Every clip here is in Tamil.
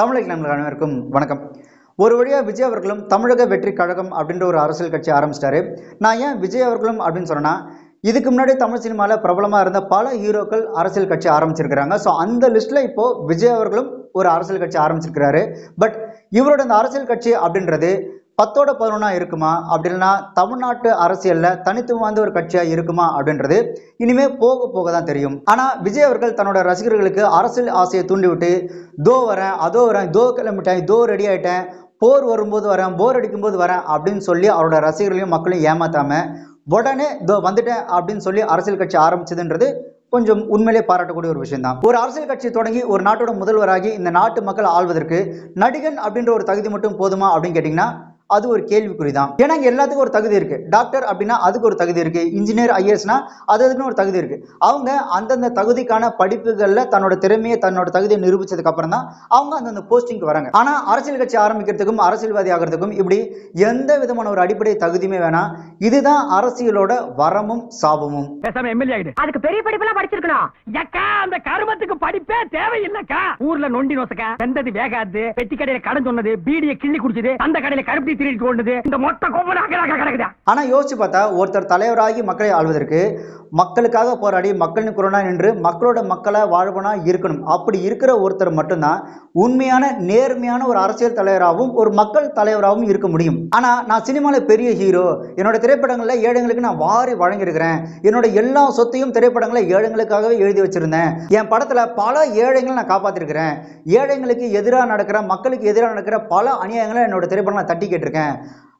தமிழக அனைவருக்கும் வணக்கம். ஒரு வழியா விஜய் அவர்களும் தமிழக வெற்றி கழகம் அப்படின்ற ஒரு அரசியல் கட்சி ஆரம்பிச்சிட்டாரு. நான் ஏன் விஜய் அவர்களும் அப்படின்னு சொன்னா, இதுக்கு முன்னாடி தமிழ் சினிமாவில் பிரபலமாக இருந்த பல ஹீரோக்கள் அரசியல் கட்சி ஆரம்பிச்சிருக்கிறாங்க. ஸோ அந்த லிஸ்ட்ல இப்போ விஜய் அவர்களும் ஒரு அரசியல் கட்சி ஆரம்பிச்சிருக்கிறாரு. பட் இவரோட இந்த அரசியல் கட்சி அப்படின்றது 10ஓட 11 இருக்குமா, அப்படின்னா தமிழ்நாட்டு அரசியல்ல தனித்துவம் வாய்ந்த ஒரு கட்சியா இருக்குமா அப்படின்றது இனிமே போக போக தான் தெரியும். ஆனா விஜய் அவர்கள் தன்னோட ரசிகர்களுக்கு அரசியல் ஆசையை தூண்டிவிட்டு, தோ வரேன், அதோ வரேன், தோ கிளம்பிட்டேன், தோ ரெடி ஆயிட்டேன், போர் வரும்போது வரேன், போர் அடிக்கும் போது வரேன் அப்படின்னு சொல்லி அவரோட ரசிகர்களையும் மக்களையும் ஏமாத்தாம உடனே தோ வந்துட்டேன் அப்படின்னு சொல்லி அரசியல் கட்சி ஆரம்பிச்சதுன்றது கொஞ்சம் உண்மையிலே பாராட்டக்கூடிய ஒரு விஷயம் தான். ஒரு அரசியல் கட்சி தொடங்கி ஒரு நாட்டோட முதல்வராகி இந்த நாட்டு மக்கள் ஆள்வதற்கு நடிகன் அப்படின்ற ஒரு தகுதி மட்டும் போதுமா அப்படின்னு கேட்டீங்கன்னா அது ஒரு கேள்விக்குறி தான். ஏன்னா இங்க எல்லாத்துக்கும் ஒரு தகுதி இருக்கு. டாக்டர் அப்படின்னா அதுக்கு ஒரு தகுதி இருக்கு, இன்ஜினியர் ஐஏஎஸ்னா அதுக்குன்னு ஒரு தகுதி இருக்கு. அவங்க அந்தந்த தகுதிக்கான படிப்புகள்ல தன்னோட திறமையை தன்னோட தகுதியை நிரூபிச்சதுக்கு அப்புறம் தான் அவங்க அந்தந்த போஸ்டிங்க்கு வராங்க. ஆனா அரசியல் கட்சி ஆரம்பிக்கிறதுக்கும் அரசியல்வாதி ஆகிறதுக்கும் இப்படி எந்த விதமான ஒரு அடிப்படை தகுதியுமே வேணாம். இதுதான் அரசியலோட வரமும் சாபமும். அதுக்கு பெரிய படிப்பெல்லாம் படிச்சிருக்கணும். அந்த கருமத்துக்கு படிப்பே தேவையில்லைக்கா. ஊர்ல நொண்டி நோசக்கா வெந்தது வேகாது, பெட்டி கடையில கடன் சொன்னது, பீடியை கிள்ளி குடிச்சது, அந்த கடையில கருப்பி திருடி கொண்டது, இந்த மொத்த கோபம். ஆனா யோசிச்சு பார்த்தா ஒருத்தர் தலைவராகி மக்களை ஆள்வதற்கு மக்களுக்காக போராடி மக்களின் குரலா நின்று மக்களோட மக்களை வாழ்வனா இருக்கணும். அப்படி இருக்கிற ஒருத்தர் மட்டும்தான் உண்மையான நேர்மையான ஒரு அரசியல் தலைவராகவும் ஒரு மக்கள் தலைவராகவும் இருக்க முடியும். ஆனா நான் சினிமால பெரிய ஹீரோ, என்னோட திரைப்படங்கள்ல ஏழைங்களுக்கு நான் வாரி வழங்கியிருக்கிறேன், என்னோட எல்லா சொத்தையும் திரைப்படங்களை ஏழைங்களுக்காகவே எழுதி வச்சிருந்தேன், என் படத்துல பல ஏழைகளை நான் காப்பாத்திருக்கிறேன், ஏழைங்களுக்கு எதிராக நடக்கிற மக்களுக்கு எதிராக நடக்கிற பல அநியாயங்களை என்னோட திரைப்படங்களை தட்டி கேட்டிருக்கேன்,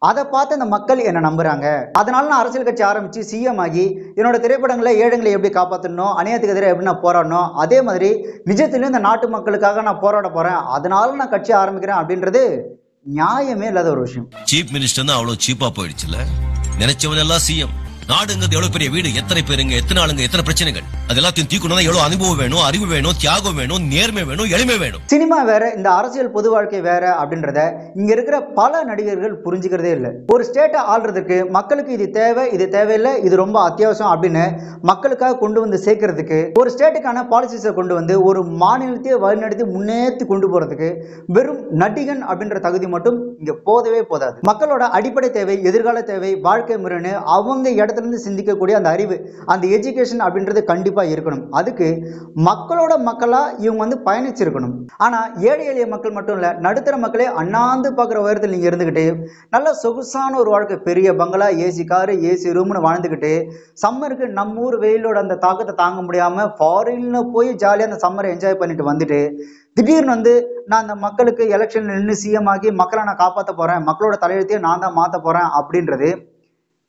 அதை பார்த்து அந்த மக்கள் என்ன நம்புறாங்க, அதனால நான் அரசியல் கட்சி ஆரம்பிச்சு சிஎம் ஆகி என்னோட திரைப்படங்களை ஏழைங்களை எப்படி காப்பாற்றணும், அநியாயத்துக்கு எதிராக எப்படி நான் போராடணும், அதே மாதிரி நிஜத்திலும் இந்த நாட்டு மக்களுக்காக நான் போராட போறேன், அதனால நான் கட்சி ஆரம்பிக்கிறேன் அப்படின்றது நியாயமே இல்லாத ஒரு விஷயம். சீஃப் மினிஸ்டர் தான் அவ்வளவு சீப்பா போயிடுச்சுல. நினைச்சவன் எல்லாம் சிஎம். நாடுங்கிறது எவ்வளவு பெரிய வீடு, எத்தனை பேருங்க, எத்தனை ஆளுங்க, எத்தனை பிரச்சனைகள், அது எல்லாத்தையும் தீக்கணும். எவ்வளவு அனுபவம் வேணும், அறிவு வேணும், தியாகம் வேணும், நேர்மை வேணும், எளிமை வேணும். சினிமா வேற, இந்த அரசியல் பொது வாழ்க்கை வேற அப்படின்றத இங்க இருக்கிற பல நடிகர்கள் புரிஞ்சுக்கிறதே இல்லை. ஒரு ஸ்டேட்டை ஆள்றதுக்கு மக்களுக்கு இது தேவை, இது தேவையில்லை, இது ரொம்ப அத்தியாவசியம் அப்படின்னு மக்களுக்காக கொண்டு வந்து சேர்க்கறதுக்கு, ஒரு ஸ்டேட்டுக்கான பாலிசிஸை கொண்டு வந்து ஒரு மாநிலத்தையே வழிநடத்தி முன்னேற்றி கொண்டு போறதுக்கு வெறும் நடிகன் அப்படின்ற தகுதி மட்டும் இங்க போதவே போதாது. மக்களோட அடிப்படை தேவை, எதிர்கால தேவை, வாழ்க்கை முறைன்னு அவங்க இடத்துல இருந்து சிந்திக்கக்கூடிய அந்த அறிவு, அந்த எஜுகேஷன் அப்படின்றது கண்டிப்பா இருக்கணும். அதுக்கு மக்களோட மக்களா இவங்க வந்து பயணிச்சிருக்கணும். ஆனா ஏழை எளிய மக்கள் மட்டும் இல்ல, நடுத்தர மக்களே அண்ணாந்து பார்க்குற உயரத்தில் நீங்க இருந்துகிட்டு நல்ல சொகுசான ஒரு வாழ்க்கை, பெரிய பங்களா, ஏசி காரு, ஏசி ரூம்னு வாழ்ந்துகிட்டு சம்மருக்கு நம்ம ஊர் வெயிலோட அந்த தாக்கத்தை தாங்க முடியாம ஃபாரின்ல போய் ஜாலியா அந்த சம்மரை என்ஜாய் பண்ணிட்டு வந்துட்டு திடீர்னு வந்து நான் அந்த மக்களுக்கு எலெக்ஷன் நின்று சிஎம் ஆகி மக்களை நான் காப்பாற்ற போறேன், மக்களோட தலையெழுத்தையும் நான் தான் மாற்ற போறேன் அப்படின்றது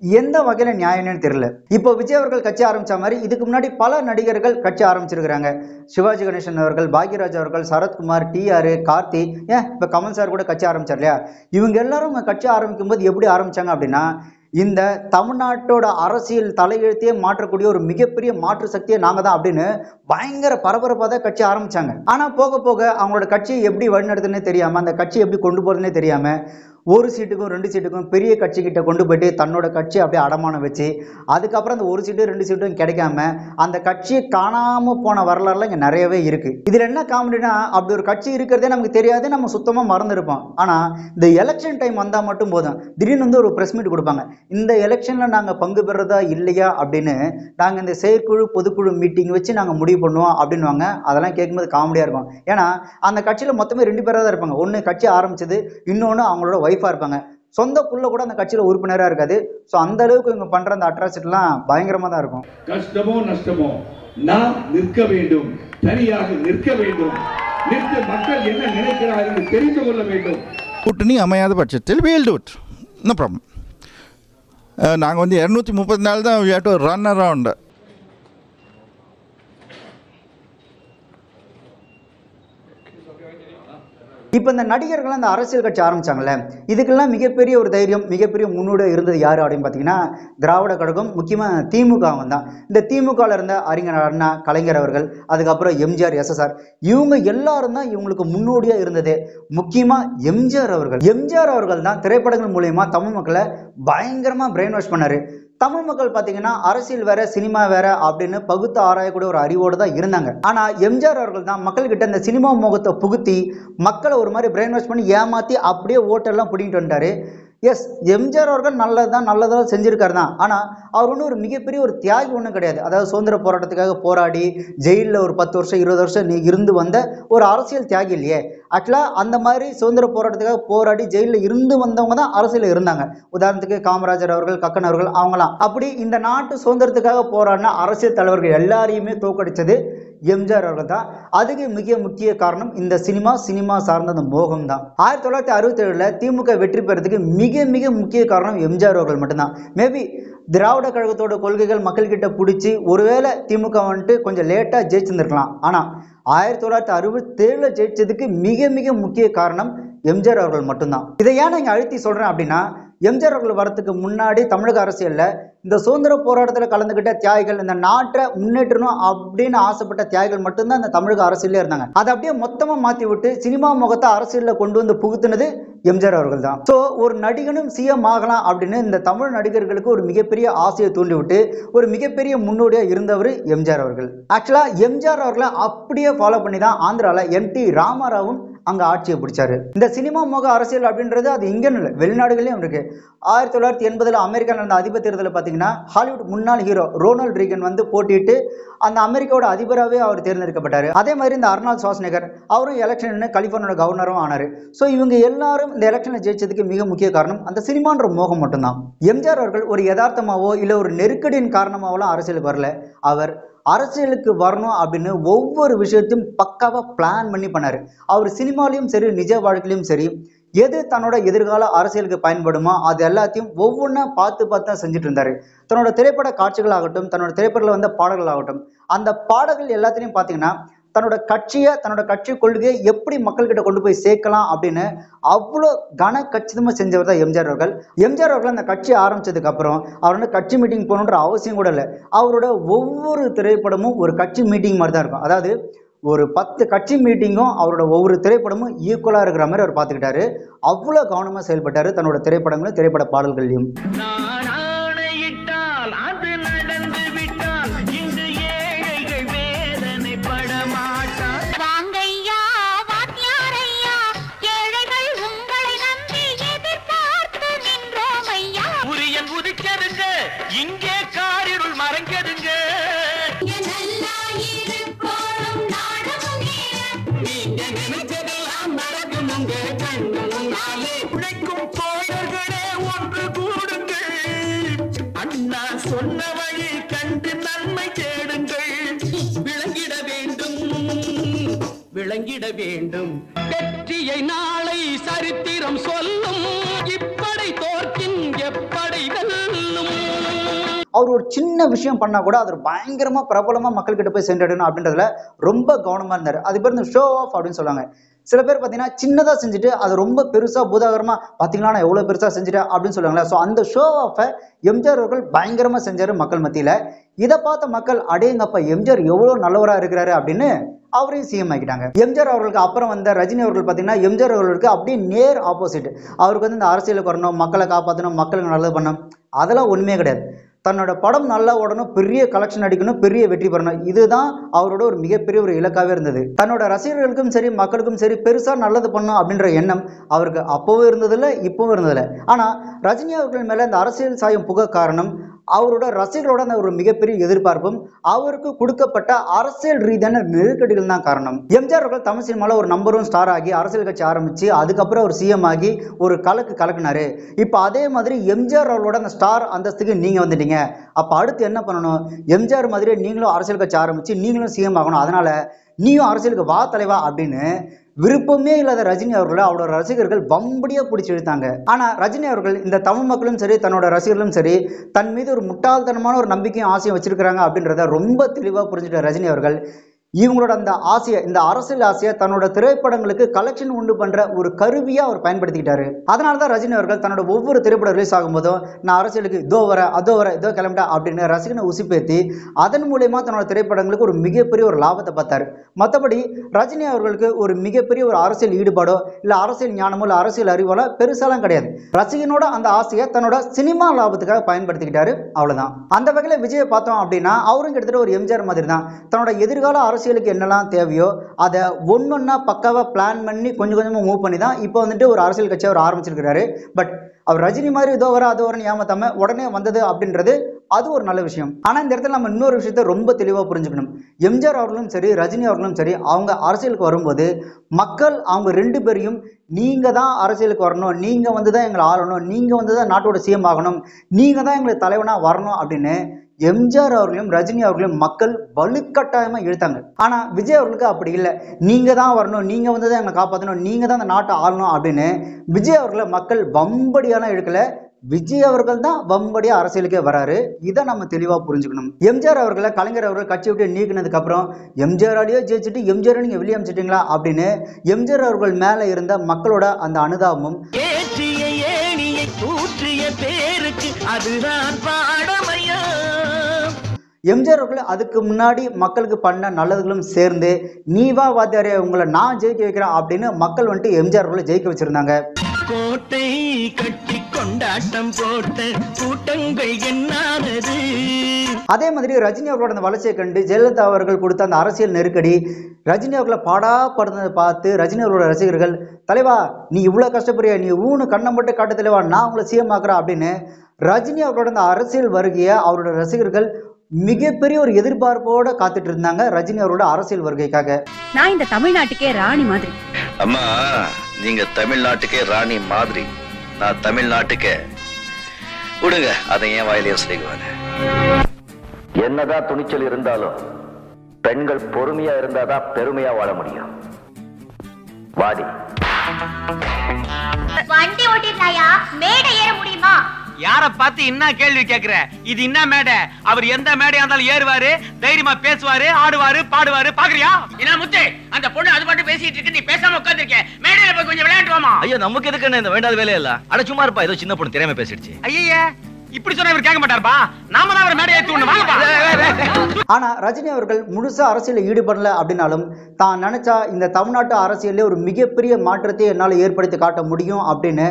எந்த வகையில நியாயம்னு தெரியல. இப்போ விஜய் அவர்கள் கட்சி ஆரம்பிச்ச மாதிரி இதுக்கு முன்னாடி பல நடிகர்கள் கட்சி ஆரம்பிச்சிருக்கிறாங்க. சிவாஜி கணேசன் அவர்கள், பாக்யராஜ் அவர்கள், சரத்குமார், டிஆர், கார்த்தி, ஏன் இப்ப கமல் சார் கூட கட்சி ஆரம்பிச்சார் இல்லையா? இவங்க எல்லாரும் கட்சி ஆரம்பிக்கும் போது எப்படி ஆரம்பிச்சாங்க அப்படின்னா, இந்த தமிழ்நாட்டோட அரசியல் தலையெழுத்தையே மாற்றக்கூடிய ஒரு மிகப்பெரிய மாற்று சக்தியை நாங்க தான் அப்படின்னு பயங்கர பரபரப்பாக தான் கட்சி ஆரம்பிச்சாங்க. ஆனா போக போக அவங்களோட கட்சியை எப்படி வழிநடத்துன்னு தெரியாம, அந்த கட்சியை எப்படி கொண்டு போறதுன்னே தெரியாம ஒரு சீட்டுக்கும் 2 சீட்டுக்கும் பெரிய கட்சி கிட்ட கொண்டு போயிட்டு தன்னோட கட்சியை அப்படியே அடமானம் வச்சு அதுக்கப்புறம் அந்த 1 சீட்டு 2 சீட்டும் கிடைக்காம அந்த கட்சியை காணாம போன வரலாறுலாம் இங்க நிறையவே இருக்கு. இதுல என்ன காமெடினா, அப்படி ஒரு கட்சி இருக்கிறதே நமக்கு தெரியாது, நம்ம சுத்தமா மறந்துருப்போம். ஆனா இந்த எலெக்ஷன் டைம் வந்தா மட்டும் போதும், திடீர்னு வந்து ஒரு பிரஸ் மீட் கொடுப்பாங்க, இந்த எலெக்ஷன்ல நாங்க பங்கு பெறதா இல்லையா அப்படின்னு நாங்க இந்த செயற்குழு பொதுக்குழு மீட்டிங் வச்சு நாங்க முடிவு பண்ணுவோம் அப்படின்வாங்க. அதெல்லாம் கேட்கும்போது காமெடியா இருக்கும். ஏன்னா அந்த கட்சியில மொத்தமே 2 பேரா தான் இருப்பாங்க. ஒண்ணு கட்சி ஆரம்பிச்சது, இன்னொன்னு அவங்களோட வைஃபா இருப்பாங்க. சொந்த புள்ள கூட அந்த கட்சியில உறுப்பினரா இருக்காது. சோ அந்த அளவுக்கு இவங்க பண்ற அந்த அட்ராசிட்டிலாம் பயங்கரமா தான் இருக்கும். கஷ்டமோ நஷ்டமோ நாம் நிற்க வேண்டும், தனியாக நிற்க வேண்டும், நிற்க மக்கள் என்ன நினைக்கிறார்கள் என்று தெரிந்து கொள்ள வேண்டும். கூட்டணி அமையாத பட்சத்தில் we'll do it, no problem. நாங்கள் வந்து 234 தான் we have to run around. இப்போ இந்த நடிகர்கள் அந்த அரசியல் கட்சி ஆரம்பிச்சாங்கல்ல, இதுக்கெல்லாம் மிகப்பெரிய ஒரு தைரியம், மிகப்பெரிய முன்னோடியாக இருந்தது யாரு அப்படின்னு பார்த்தீங்கன்னா திராவிட கழகம், முக்கியமாக திமுக தான். இந்த திமுகவில் இருந்த அறிஞர் அண்ணா, கலைஞர் அவர்கள், அதுக்கப்புறம் எம்ஜிஆர், எஸ்எஸ்ஆர், இவங்க எல்லாரும் தான் இவங்களுக்கு முன்னோடியாக இருந்தது. முக்கியமாக எம்ஜிஆர் அவர்கள் தான் திரைப்படங்கள் மூலயமா தமிழ் மக்களை பயங்கரமாக பிரெயின் வாஷ் பண்ணாரு. தமிழ் மக்கள் பார்த்தீங்கன்னா அரசியல் வேற சினிமா வேற அப்படின்னு பகுத்து ஆராயக்கூடிய ஒரு அறிவோடு தான் இருந்தாங்க. ஆனால் எம்ஜிஆர் அவர்கள் தான் மக்கள்கிட்ட இந்த சினிமா முகத்தை புகுத்தி மக்களை ஒரு மாதிரி பிரெயின் வாஷ் பண்ணி ஏமாற்றி அப்படியே ஓட்டெல்லாம் பிடிங்கிட்டு வந்துட்டாரு. எஸ், எம்ஜிஆர் அவர்கள் நல்லதாக செஞ்சிருக்காரு தான். ஆனால் அவர் ஒன்றும் ஒரு மிகப்பெரிய ஒரு தியாகி ஒன்றும் கிடையாது. அதாவது சுதந்திர போராட்டத்துக்காக போராடி ஜெயிலில் ஒரு 10 வருஷம் 20 வருஷம் இருந்து வந்த ஒரு அரசியல் தியாகி இல்லையே. ஆக்சுவலாக அந்த மாதிரி சுதந்திர போராட்டத்துக்காக போராடி ஜெயிலில் இருந்து வந்தவங்க தான் அரசியலில் இருந்தாங்க. உதாரணத்துக்கு காமராஜர் அவர்கள், கக்கன் அவர்கள், அவங்களாம். அப்படி இந்த நாட்டு சுதந்திரத்துக்காக போராடின அரசியல் தலைவர்கள் எல்லாரையுமே தோற்கடிச்சது எம்ஜிஆர் அவர்கள் தான். அதுக்கு மிக முக்கிய காரணம் இந்த சினிமா சார்ந்த அந்த மோகம் தான். 1967 திமுக வெற்றி பெறதுக்கு மிக மிக முக்கிய காரணம் எம்ஜிஆர் அவர்கள் மட்டும்தான். மேபி திராவிட கழகத்தோட கொள்கைகள் மக்கள்கிட்ட பிடிச்சி ஒருவேளை திமுக வந்துட்டு கொஞ்சம் லேட்டாக ஜெயிச்சிருந்துருக்கலாம். ஆனால் 1967 ஜெயிச்சதுக்கு மிக மிக முக்கிய காரணம் எம்ஜிஆர் அவர்கள் மட்டும்தான். இதை ஏன் நான் இங்கே அழுத்தி சொல்கிறேன் அப்படின்னா, எம்ஜிஆர் அவர்கள் வரத்துக்கு முன்னாடி தமிழக அரசியலில் இந்த சுதந்திர போராட்டத்தில் கலந்துக்கிட்ட தியாகிகள், இந்த நாட்டை முன்னேற்றணும் அப்படின்னு ஆசைப்பட்ட தியாகிகள் மட்டும்தான் இந்த தமிழக அரசியலே இருந்தாங்க. அதை அப்படியே மொத்தமாக மாற்றி விட்டு சினிமா முகத்தை அரசியலில் கொண்டு வந்து புகுத்துனது எம்ஜிஆர் அவர்கள் தான். ஸோ ஒரு நடிகனும் சிஎம் ஆகலாம் அப்படின்னு இந்த தமிழ் நடிகர்களுக்கு ஒரு மிகப்பெரிய ஆசையை தூண்டிவிட்டு ஒரு மிகப்பெரிய முன்னோடியாக இருந்தவர் எம்ஜிஆர் அவர்கள். ஆக்சுவலாக எம்ஜிஆர் அவர்களை அப்படியே ஃபாலோ பண்ணி தான் ஆந்திராவில் எம்டி ராமாராவும் அங்கே ஆட்சியை பிடிச்சாரு. இந்த சினிமா முக அரசியல் அப்படின்றது அது இங்கன்னு இல்லை, வெளிநாடுகளையும் இருக்கு. 1980 அமெரிக்காவில் நடந்த அதிபர் தேர்தலில் பார்த்தீங்கன்னா ஹாலிவுட் முன்னாள் ஹீரோ ரோனால்ட் ரீகன் வந்து போட்டிட்டு அந்த அமெரிக்காவோட அதிபராகவே அவர் தேர்ந்தெடுக்கப்பட்டார். அதே மாதிரி இந்த அர்னால்ட் ஷ்வார்ஸ்நெகர் அவரும் எலெக்ஷன் கலிஃபோர்னியோட கவர்னரும் ஆனார். ஸோ இவங்க எல்லாரும் இந்த எலெக்ஷனில் ஜெயிச்சதுக்கு மிக முக்கிய காரணம் அந்த சினிமான்ற மோகம் மட்டும்தான். எம்ஜிஆர் அவர்கள் ஒரு யதார்த்தமாவோ இல்லை ஒரு நெருக்கடியின் காரணமாகலாம் அரசியலுக்கு வரல. அவர் அரசியலுக்கு வரணும் அப்படின்னு ஒவ்வொரு விஷயத்தையும் பக்காவாக பிளான் பண்ணி பண்ணார். அவர் சினிமாலையும் சரி நிஜ வாழ்க்கையிலையும் சரி எது தன்னோட எதிர்கால அரசியலுக்கு பயன்படுமோ அது எல்லாத்தையும் ஒவ்வொன்றா பார்த்து தான் செஞ்சுட்டு இருந்தார். தன்னோட திரைப்பட காட்சிகள் ஆகட்டும், தன்னோட திரைப்படத்தில் வந்த பாடல்கள் ஆகட்டும், அந்த பாடல்கள் எல்லாத்தையும் பார்த்தீங்கன்னா தன்னோட கட்சி கொள்கையை எப்படி மக்கள்கிட்ட கொண்டு போய் சேர்க்கலாம் அப்படின்னு அவ்வளோ கச்சிதமாக செஞ்சவர் தான் எம்ஜிஆர் அவர்கள். எம்ஜிஆர் அவர்கள் அந்த கட்சி ஆரம்பிச்சதுக்கு அப்புறம் அவர் வந்து கட்சி மீட்டிங் போகணுன்ற அவசியம் கூட இல்லை. அவரோட ஒவ்வொரு திரைப்படமும் ஒரு கட்சி மீட்டிங் மாதிரி தான் இருக்கும். அதாவது ஒரு 10 கட்சி மீட்டிங்கும் அவரோட ஒவ்வொரு திரைப்படமும் ஈக்குவலாக இருக்கிற மாதிரி அவர் பார்த்துக்கிட்டாரு. அவ்வளோ கவனமாக செயல்பட்டார் தன்னோட திரைப்படங்களும் திரைப்பட பாடல்களையும். விளங்கிட வேண்டும் வெற்றியை நாளை சரித்திரம் சொல்லும் இப்படை தோற்கின் எப்படை வெல்லும். அவர் ஒரு சின்ன விஷயம் பண்ணா கூட அது பயங்கரமா பிரபலமா மக்கள்கிட்ட போய் சென்றடையணும் அப்படின்றதுல ரொம்ப கவனமா இருந்தார். அது பேர் இந்த ஷோ ஆஃப் அப்படின்னு சொல்லுவாங்க. சில பேர் பார்த்தீங்கன்னா சின்னதாக செஞ்சுட்டு அது ரொம்ப பெருசாக பூதாகரமாக பார்த்தீங்கன்னா நான் எவ்வளோ பெருசாக செஞ்சுட்டேன் அப்படின்னு சொல்லுவாங்களே. ஸோ அந்த ஷோ ஆஃபை எம்ஜிஆர் அவர்கள் பயங்கரமாக செஞ்சார் மக்கள் மத்தியில். இதை பார்த்த மக்கள் அடேங்கப்பா எம்ஜிஆர் எவ்வளோ நல்லவராக இருக்கிறாரு அப்படின்னு அவரையும் சிஎம் ஆக்கிட்டாங்க. எம்ஜிஆர் அவர்களுக்கு அப்புறம் வந்த ரஜினி அவர்கள் பார்த்தீங்கன்னா எம்ஜிஆர் அவர்களுக்கு அப்படியே நேர் ஆப்போசிட். அவருக்கு வந்து இந்த அரசியலுக்கு வரணும், மக்களை காப்பாற்றணும், மக்களுக்கு நல்லது பண்ணணும், அதெல்லாம் ஒன்றுமே கிடையாது. தன்னோட படம் நல்லா ஓடணும், பெரிய கலெக்ஷன் அடிக்கணும், பெரிய வெற்றி பெறணும், இதுதான் அவரோட ஒரு மிகப்பெரிய ஒரு இலக்காவே இருந்தது. தன்னோட ரசிகர்களுக்கும் சரி மக்களுக்கும் சரி பெருசா நல்லது பண்ணும் அப்படின்ற எண்ணம் அவருக்கு அப்பவும் இருந்ததில்லை, இப்பவும் இருந்ததில்லை. ஆனா ரஜினி அவர்கள் மேல இந்த அரசியல் சாயம் புக காரணம் அவரோட ரசிகர்களோட அந்த ஒரு மிகப்பெரிய எதிர்பார்ப்பும் அவருக்கு கொடுக்கப்பட்ட அரசியல் ரீதியான நெருக்கடிகள் தான் காரணம். எம்ஜிஆர் அவர்கள் தமிழ் சினிமாவில் ஒரு நம்பர் 1 ஸ்டார் ஆகி அரசியல் கட்சி ஆரம்பிச்சு அதுக்கப்புறம் ஒரு சிஎம் ஆகி ஒரு கலக்குனாரு. இப்போ அதே மாதிரி எம்ஜிஆர் அவர்களோட அந்த ஸ்டார் அந்தஸ்துக்கு நீங்க வந்துட்டீங்க. அப்போ அடுத்து என்ன பண்ணணும்? எம்ஜிஆர் மாதிரியே நீங்களும் அரசியல் கட்சி ஆரம்பிச்சு நீங்களும் சிஎம் ஆகணும், அதனால நீயும் அரசியலுக்கு வா தலைவா அப்படின்னு விருப்பமே இல்லாத ரஜினி அவர்களை அவரோட ரசிகர்கள் வம்படியா பிடிச்சி இழுத்தாங்க. ஆனா ரஜினி அவர்கள் இந்த தமிழ் மக்களும் சரி தன்னோட ரசிகர்களும் சரி தன் மீது ஒரு முட்டாள்தனமான ஒரு நம்பிக்கையும் ஆசையும் வச்சிருக்கிறாங்க அப்படின்றத ரொம்ப தெளிவாக புரிஞ்சுட்ட ரஜினி அவர்கள் இவங்களோட அந்த ஆசையை, இந்த அரசியல் ஆசையை தன்னோட திரைப்படங்களுக்கு கலெக்ஷன் உண்டு பண்ற ஒரு கருவியா அவர் பயன்படுத்திக்கிட்டாரு. அதனாலதான் ரஜினி அவர்கள் தன்னோட ஒவ்வொரு திரைப்படம் ரிலீஸ் ஆகும்போதும் நான் அரசியலுக்கு இதோ வர அதோ வர இதோ கிளம்பிட்டா அப்படின்னு ரசிகனை உசுப்பேத்தி அதன் மூலமா தன்னோட திரைப்படங்களுக்கு ஒரு மிகப்பெரிய ஒரு லாபத்தை பார்த்தாரு. மற்றபடி ரஜினி அவர்களுக்கு ஒரு மிகப்பெரிய ஒரு அரசியல் ஈடுபாடோ இல்ல அரசியல் ஞானமோ இல்ல அரசியல் அறிவோ பெருசாலாம் கிடையாது. ரசிகனோட அந்த ஆசையை தன்னோட சினிமா லாபத்துக்காக பயன்படுத்திக்கிட்டாரு, அவ்வளவுதான். அந்த வகையில விஜயை பார்த்தோம் அப்படின்னா அவரும் கிட்டத்தட்ட ஒரு எம்ஜிஆர் மாதிரி தான். தன்னோட எதிர்கால அரசியலுக்கு என்னெல்லாம் தேவையோ அதை ஒன்னொன்னா பக்காவா பிளான் பண்ணி கொஞ்சம் கொஞ்சமா மூவ் பண்ணி தான் இப்போ வந்துட்டு ஒரு அரசியல் கட்சி அவர் ஆரம்பிச்சிருக்கிறாரு. பட் அவர் ரஜினி மாதிரி இதோ வர அதோ வரன்னு ஏமாத்தாம உடனே வந்தது அப்படின்றது அது ஒரு நல்ல விஷயம். ஆனா இந்த இடத்துல நம்ம இன்னொரு விஷயத்த ரொம்ப தெளிவா புரிஞ்சுக்கணும். எம்ஜிஆர் அவர்களும் சரி ரஜினி அவர்களும் சரி அவங்க அரசியலுக்கு வரும்போது மக்கள் அவங்க ரெண்டு பேரையும் நீங்க தான் அரசியலுக்கு வரணும், நீங்க வந்து தான் எங்களை ஆளணும், நீங்க வந்து தான் நாட்டோட சிஎம் ஆகணும், நீங்க தான் எங்களுக்கு தலைவனா வரணும் அப்படின்னு எம்ஜிஆர் அவர்களையும் ரஜினி அவர்களையும் மக்கள் வலுக்கட்டாயமா இழுத்தாங்க. ஆனா விஜய் அவர்களுக்கு அப்படி இல்லை. நீங்க தான் வரணும், நீங்க வந்து தான் எங்களை காப்பாற்றணும், நீங்க தான் அந்த நாட்டை ஆளணும் அப்படின்னு விஜய் அவர்களை மக்கள் வம்படியான இழுக்கல. விஜய் அவர்கள் தான் வம்படியா அரசியலுக்கே வராரு. இதை நம்ம தெளிவா புரிஞ்சுக்கணும். எம்ஜிஆர் அவர்களை கலைஞர் அவர்கள் கட்சி விட்டு நீக்கினதுக்கு அப்புறம் எம்ஜிஆராலேயே ஜெயிச்சுட்டு எம்ஜிஆர் நீங்க வெளியே அமைச்சிட்டீங்களா அப்படின்னு எம்ஜிஆர் அவர்கள் மேல இருந்த மக்களோட அந்த அனுதாபமும் எம்ஜிஆர் அவர்கள் அதுக்கு முன்னாடி மக்களுக்கு பண்ண நல்லதுகளும் சேர்ந்து நீ வா வாத்தியாரே உங்களை நான் ஜெயிக்க வைக்கிறேன் அப்படின்னு மக்கள் வந்துட்டு எம்ஜிஆர் அவர்களை ஜெயிக்க வச்சிருந்தாங்க. கோட்டை கட்டி கொண்டாட்டம் போட்ட கூட்டங்கள் என்னானது. அதே மாதிரி ரஜினி அவர்களோட அந்த வளர்ச்சியை கண்டு ஜெயலலிதா அவர்கள் கொடுத்த அந்த அரசியல் நெருக்கடி ரஜினி அவர்களை பாடாப்படுறதை பார்த்து ரஜினி அவர்களோட ரசிகர்கள் தலைவா நீ இவ்வளவு கஷ்டப்படுறிய, நீ ஊனு கண்ணை மட்டும் காட்டு தலைவா, நான் உங்களை சிஎம் ஆக்குறேன் அப்படின்னு ரஜினி அவர்களோட அந்த அரசியல் வருகையை அவரோட ரசிகர்கள் மிகப்பெரிய ஒரு எதிர்பார்ப்போட காத்துட்டு இருந்தாங்க ரஜினி அவரோட அரசியல் வருகைக்காக. நான் இந்த தமிழ்நாட்டுக்கே ராணி மாதிரி. அம்மா நீங்க தமிழ்நாட்டுக்கே ராணி மாதிரி, நான் தமிழ்நாட்டுக்கே விடுங்க, அதை ஏன் வாயிலே சொல்லிக்குவாங்க. என்னதான் துணிச்சல் இருந்தாலும் பெண்கள் பொறுமையா இருந்தாதான் பெருமையா வாழ முடியும். வாடி வண்டி ஓட்டிட்டாயா மேடை ஏற முடியுமா? யார பார்த்து என்ன கேள்வி கேக்குற? இது என்ன மேடை? அவர் எந்த மேடையா இருந்தாலும் ஏறுவாரு, தைரியமா பேசுவாரு, ஆடுவாரு, பாடுவாரு. பாக்குறியா என்ன முத்து? அந்த பொண்ணு அது மட்டும் பேசிட்டு இருக்கு, நீ பேசாம உட்கார்ந்திருக்க. மேடையில போய் கொஞ்சம் விளையாட்டுவாமா. ஐயோ நமக்கு எதுக்கு இந்த வேண்டாத வேலையே இல்ல. அட சும்மா இருப்பா, ஏதோ சின்ன பொண்ணு தெரியாம பேசிடுச்சு. ஐயா இப்படி சொன்னா இவர் கேட்க மாட்டாருப்பா. நாம தான் அவர் மேடையை ஏத்தி விடணும். வாங்கப்பா. ஆனா ரஜினி அவர்கள் முழுசா அரசியல ஈடுபடல அப்படின்னாலும் தான் நினைச்சா இந்த தமிழ்நாட்டு அரசியல்ல ஒரு மிகப்பெரிய மாற்றத்தை என்னால் ஏற்படுத்தி காட்ட முடியும் அப்படின்னு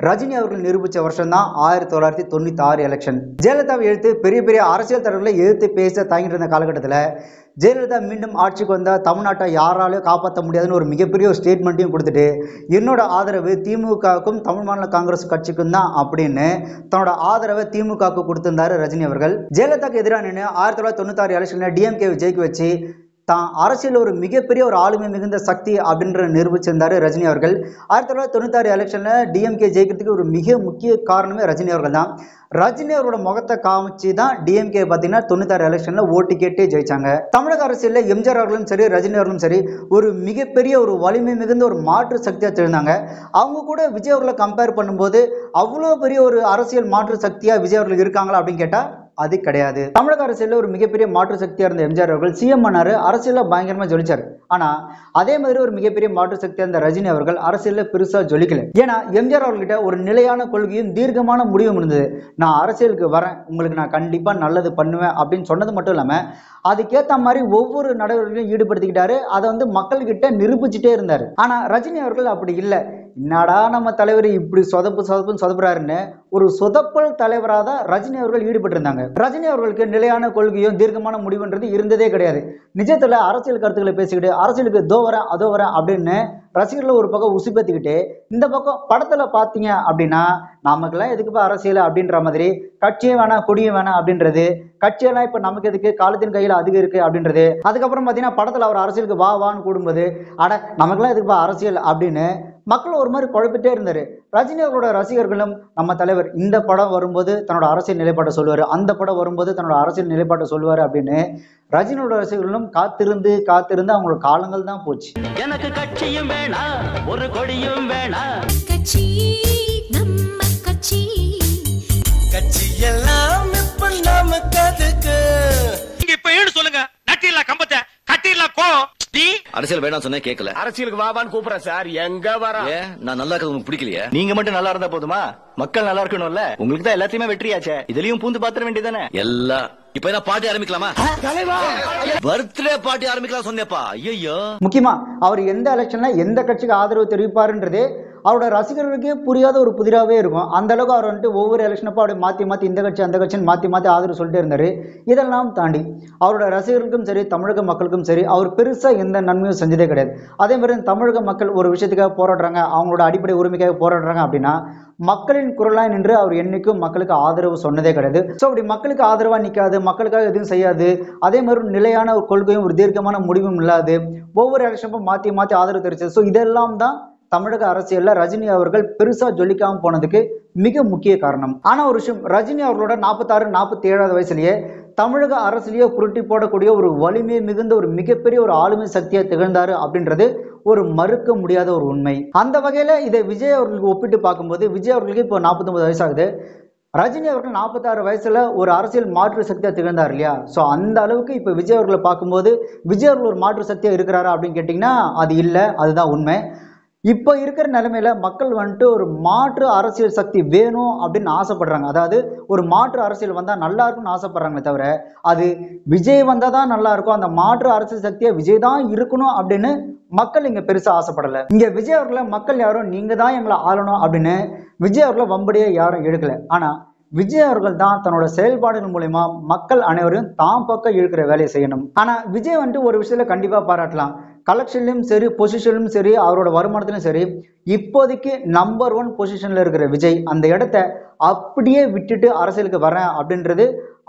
ரஜினி அவர்கள் நிரூபித்த வருஷம் தான் 1996 எலெக்ஷன். ஜெயலலிதாவை எழுத்து பெரிய பெரிய அரசியல் தலைவர்களை எழுத்து பேச தாங்கிட்டு இருந்த காலகட்டத்தில் ஜெயலலிதா மீண்டும் ஆட்சிக்கு வந்தால் தமிழ்நாட்டை யாராலையும் காப்பாற்ற முடியாதுன்னு ஒரு மிகப்பெரிய ஒரு ஸ்டேட்மெண்ட்டையும் கொடுத்துட்டு என்னோட ஆதரவு திமுகவுக்கும் தமிழ் மாநில காங்கிரஸ் கட்சிக்கும் தான் அப்படின்னு தன்னோட ஆதரவை திமுகவுக்கு கொடுத்திருந்தாரு ரஜினி அவர்கள். ஜெயலலிதாக்கு எதிராக நின்று 1996 எலெக்ஷனில் டிஎம்கே ஜெயிக்க வச்சு தான் அரசியல் ஒரு மிகப்பெரிய ஒரு ஆளுமை மிகுந்த சக்தி அப்படின்ற நிரூபிச்சிருந்தாரு ரஜினி அவர்கள். 1996 எலெக்ஷனில் டிஎம்கே ஜெயிக்கிறதுக்கு ஒரு மிக முக்கிய காரணமே ரஜினி அவர்கள் தான். ரஜினி அவரோட முகத்தை காமிச்சு தான் டிஎம்கே பார்த்தீங்கன்னா 96 எலெக்ஷனில் ஓட்டு கேட்டே ஜெயிச்சாங்க. தமிழக அரசியலில் எம்ஜிஆர் அவர்களும் சரி ரஜினி அவர்களும் சரி ஒரு மிகப்பெரிய ஒரு வலிமை மிகுந்த ஒரு மாற்று சக்தியாக தெரிந்தாங்க. அவங்க கூட விஜய் அவர்களை கம்பேர் பண்ணும்போது அவ்வளோ பெரிய ஒரு அரசியல் மாற்று சக்தியாக விஜய் அவர்கள் இருக்காங்களா அப்படின்னு கேட்டால் அது கிடையாது. தமிழக அரசியலில் ஒரு மிகப்பெரிய மாற்று சக்தியாக இருந்த எம்ஜிஆர் அவர்கள் சிஎம் ஆனாரு, அரசியலில் பயங்கரமாக ஜொலிச்சார். ஆனால் அதே மாதிரி ஒரு மிகப்பெரிய மாற்று சக்தியாக இருந்த ரஜினி அவர்கள் அரசியலில் பெருசாக ஜொலிக்கல. ஏன்னா எம்ஜிஆர் அவர்கிட்ட ஒரு நிலையான கொள்கையும் தீர்க்கமான முடிவும் இருந்தது. நான் அரசியலுக்கு வரேன், உங்களுக்கு நான் கண்டிப்பாக நல்லது பண்ணுவேன் அப்படின்னு சொன்னது மட்டும் இல்லாமல் அதுக்கேற்ற மாதிரி ஒவ்வொரு நடவடிக்கையும் ஈடுபடுத்திக்கிட்டாரு. அதை வந்து மக்கள்கிட்ட நிரூபிச்சுட்டே இருந்தார். ஆனால் ரஜினி அவர்கள் அப்படி இல்லை. என்னடா நம்ம தலைவர் இப்படி சொதப்புன்னு சொதப்புறாருன்னு ஒரு சொதப்பல் தலைவராக தான் ரஜினி அவர்கள் ஈடுபட்டு இருந்தாங்க. ரஜினி அவர்களுக்கு நிலையான கொள்கையும் தீர்க்கமான முடிவுன்றது இருந்ததே கிடையாது. நிஜத்துல அரசியல் கருத்துக்களை பேசிக்கிட்டு அரசியலுக்கு இதோ வரேன் அதோ வரேன் அப்படின்னு ரசிகர்கள் ஒரு பக்கம் உசுப்பேத்திக்கிட்டு இந்த பக்கம் படத்துல பாத்தீங்க அப்படின்னா நமக்கெல்லாம் எதுக்குப்பா அரசியல் அப்படின்ற மாதிரி கட்சியும் வேணாம் கொடியும் வேணாம் அப்படின்றது, கட்சியெல்லாம் இப்ப நமக்கு எதுக்கு காலத்தின் கையில் அதிகம் இருக்கு அப்படின்றது. அதுக்கப்புறம் பாத்தீங்கன்னா படத்துல அவர் அரசியலுக்கு வான்னு கூடும்போது அட நமக்கெல்லாம் எதுக்குப்பா அரசியல் அப்படின்னு மக்கள் ஒரு மாதிரி குழப்பிட்டே இருந்தாரு. ரஜினி அவர்களோட ரசிகர்களும் நம்ம தலைவர் இந்த படம் வரும்போது தன்னோட அரசியல் நிலைப்பாட்டை சொல்லுவாரு, அந்த படம் வரும்போது தன்னோட அரசியல் நிலைப்பாட்டை சொல்லுவாரு அப்படின்னு ரஜினியோட ரசிகர்களும் காத்திருந்து அவங்களோட காலங்கள் தான் போச்சு. எனக்கு கட்சியும் வேணாம் ஒரு கொடியும் வேணாம், கட்சி நம்ம கட்சி கட்சி எல்லாம் இப்ப நமக்கு அதுக்கு இப்ப ஏன்னு சொல்லுங்க. நட்டில கம்பத்தை கட்டில கோ அரசியல் வேணாம் சொன்னா கேட்கல. அரசியலுக்கு வாவான்னு கூப்பிடுறேன் சார். எங்க வர? நான் நல்லா இருக்கிறது உங்களுக்கு பிடிக்கலையா? நீங்க மட்டும் நல்லா இருந்தா போதுமா? மக்கள் நல்லா இருக்கணும்ல. உங்களுக்கு தான் எல்லாத்தையுமே வெற்றியாச்சே. இதுலயும் பூந்து பாத்திர வேண்டியதானே எல்லாம். இப்ப என்ன பார்ட்டி ஆரம்பிக்கலாமா? பர்த்டே பார்ட்டி ஆரம்பிக்கலாம் சொன்னேப்பா. ஐயோ. முக்கியமா அவர் எந்த எலெக்ஷன்ல எந்த கட்சிக்கு ஆதரவு தெரிவிப்பாருன்றது அவரோட ரசிகர்களுக்கே புரியாத ஒரு புதிராகவே இருக்கும். அந்த அளவுக்கு அவர் வந்துட்டு ஒவ்வொரு எலெக்ஷனப்போ அப்படியே மாற்றி இந்த கட்சி அந்த கட்சின்னு மாற்றி ஆதரவு சொல்லிட்டே இருந்தார். இதெல்லாம் தாண்டி அவரோட ரசிகர்களுக்கும் சரி தமிழக மக்களுக்கும் சரி அவர் பெருசாக எந்த நன்மையும் செஞ்சதே கிடையாது. அதே மாதிரி தமிழக மக்கள் ஒரு விஷயத்துக்காக போராடுறாங்க, அவங்களோட அடிப்படை உரிமைக்காக போராடுறாங்க அப்படின்னா மக்களின் குரலாய் நின்று அவர் என்னைக்கும் மக்களுக்கு ஆதரவு சொன்னதே கிடையாது. ஸோ அப்படி மக்களுக்கு ஆதரவாக நிற்காது, மக்களுக்காக எதுவும் செய்யாது, அதே மாதிரி நிலையான ஒரு கொள்கையும் ஒரு தீர்க்கமான முடிவும் இல்லாது, ஒவ்வொரு எலெக்ஷனும் மாற்றி ஆதரவு தெரிவிச்சது. ஸோ இதெல்லாம் தான் தமிழக அரசியல்ல ரஜினி அவர்கள் பெருசா ஜொலிக்காம போனதுக்கு மிக முக்கிய காரணம். ஆனா ஒரு விஷயம், ரஜினி அவர்களோட 46-47 வயசுலயே தமிழக அரசியலையே புரட்டி போடக்கூடிய ஒரு வலிமை மிகுந்த ஒரு மிகப்பெரிய ஒரு ஆளுமை சக்தியா திகழ்ந்தாரு அப்படின்றது ஒரு மறுக்க முடியாத ஒரு உண்மை. அந்த வகையில இதை விஜய் அவர்களுக்கு ஒப்பிட்டு பார்க்கும்போது விஜய் அவர்களுக்கு இப்போ 49 வயசாகுது. ரஜினி அவர்கள் 46 வயசுல ஒரு அரசியல் மாற்று சக்தியா திகழ்ந்தார் இல்லையா? ஸோ அந்த அளவுக்கு இப்போ விஜய் அவர்களை பார்க்கும்போது விஜய் அவர்கள் ஒரு மாற்று சக்தியா இருக்கிறாரா அப்படின்னு கேட்டிங்கன்னா அது இல்லை, அதுதான் உண்மை. இப்போ இருக்கிற நிலைமையில மக்கள் வந்துட்டு ஒரு மாற்று அரசியல் சக்தி வேணும் அப்படின்னு ஆசைப்படுறாங்க. அதாவது ஒரு மாற்று அரசியல் வந்தால் நல்லா இருக்கும்னு ஆசைப்படுறாங்களே தவிர அது விஜய் வந்தால் தான் நல்லா இருக்கும், அந்த மாற்று அரசியல் சக்தியை விஜய் தான் இருக்கணும் அப்படின்னு மக்கள் இங்கே பெருசாக ஆசைப்படலை. இங்கே விஜய் அவர்களை மக்கள் யாரும் நீங்கள் தான் எங்களை ஆளணும் அப்படின்னு விஜய் அவர்களை வம்படியே யாரும் எடுக்கலை. ஆனால் விஜய் அவர்கள் தான் தன்னோட செயல்பாடுகள் மூலமா மக்கள் அனைவரையும் தாம் பக்கம் இழுக்கிற வேலையை செய்யணும். ஆனால் விஜய் வந்துட்டு ஒரு விஷயத்துல கண்டிப்பாக பாராட்டலாம். கலெக்ஷன்லையும் சரி பொசிஷன்லையும் சரி அவரோட வருமானத்திலும் சரி இப்போதைக்கு நம்பர் 1 பொசிஷன்ல இருக்கிற விஜய் அந்த இடத்த அப்படியே விட்டுட்டு அரசியலுக்கு வரேன் அப்படின்றது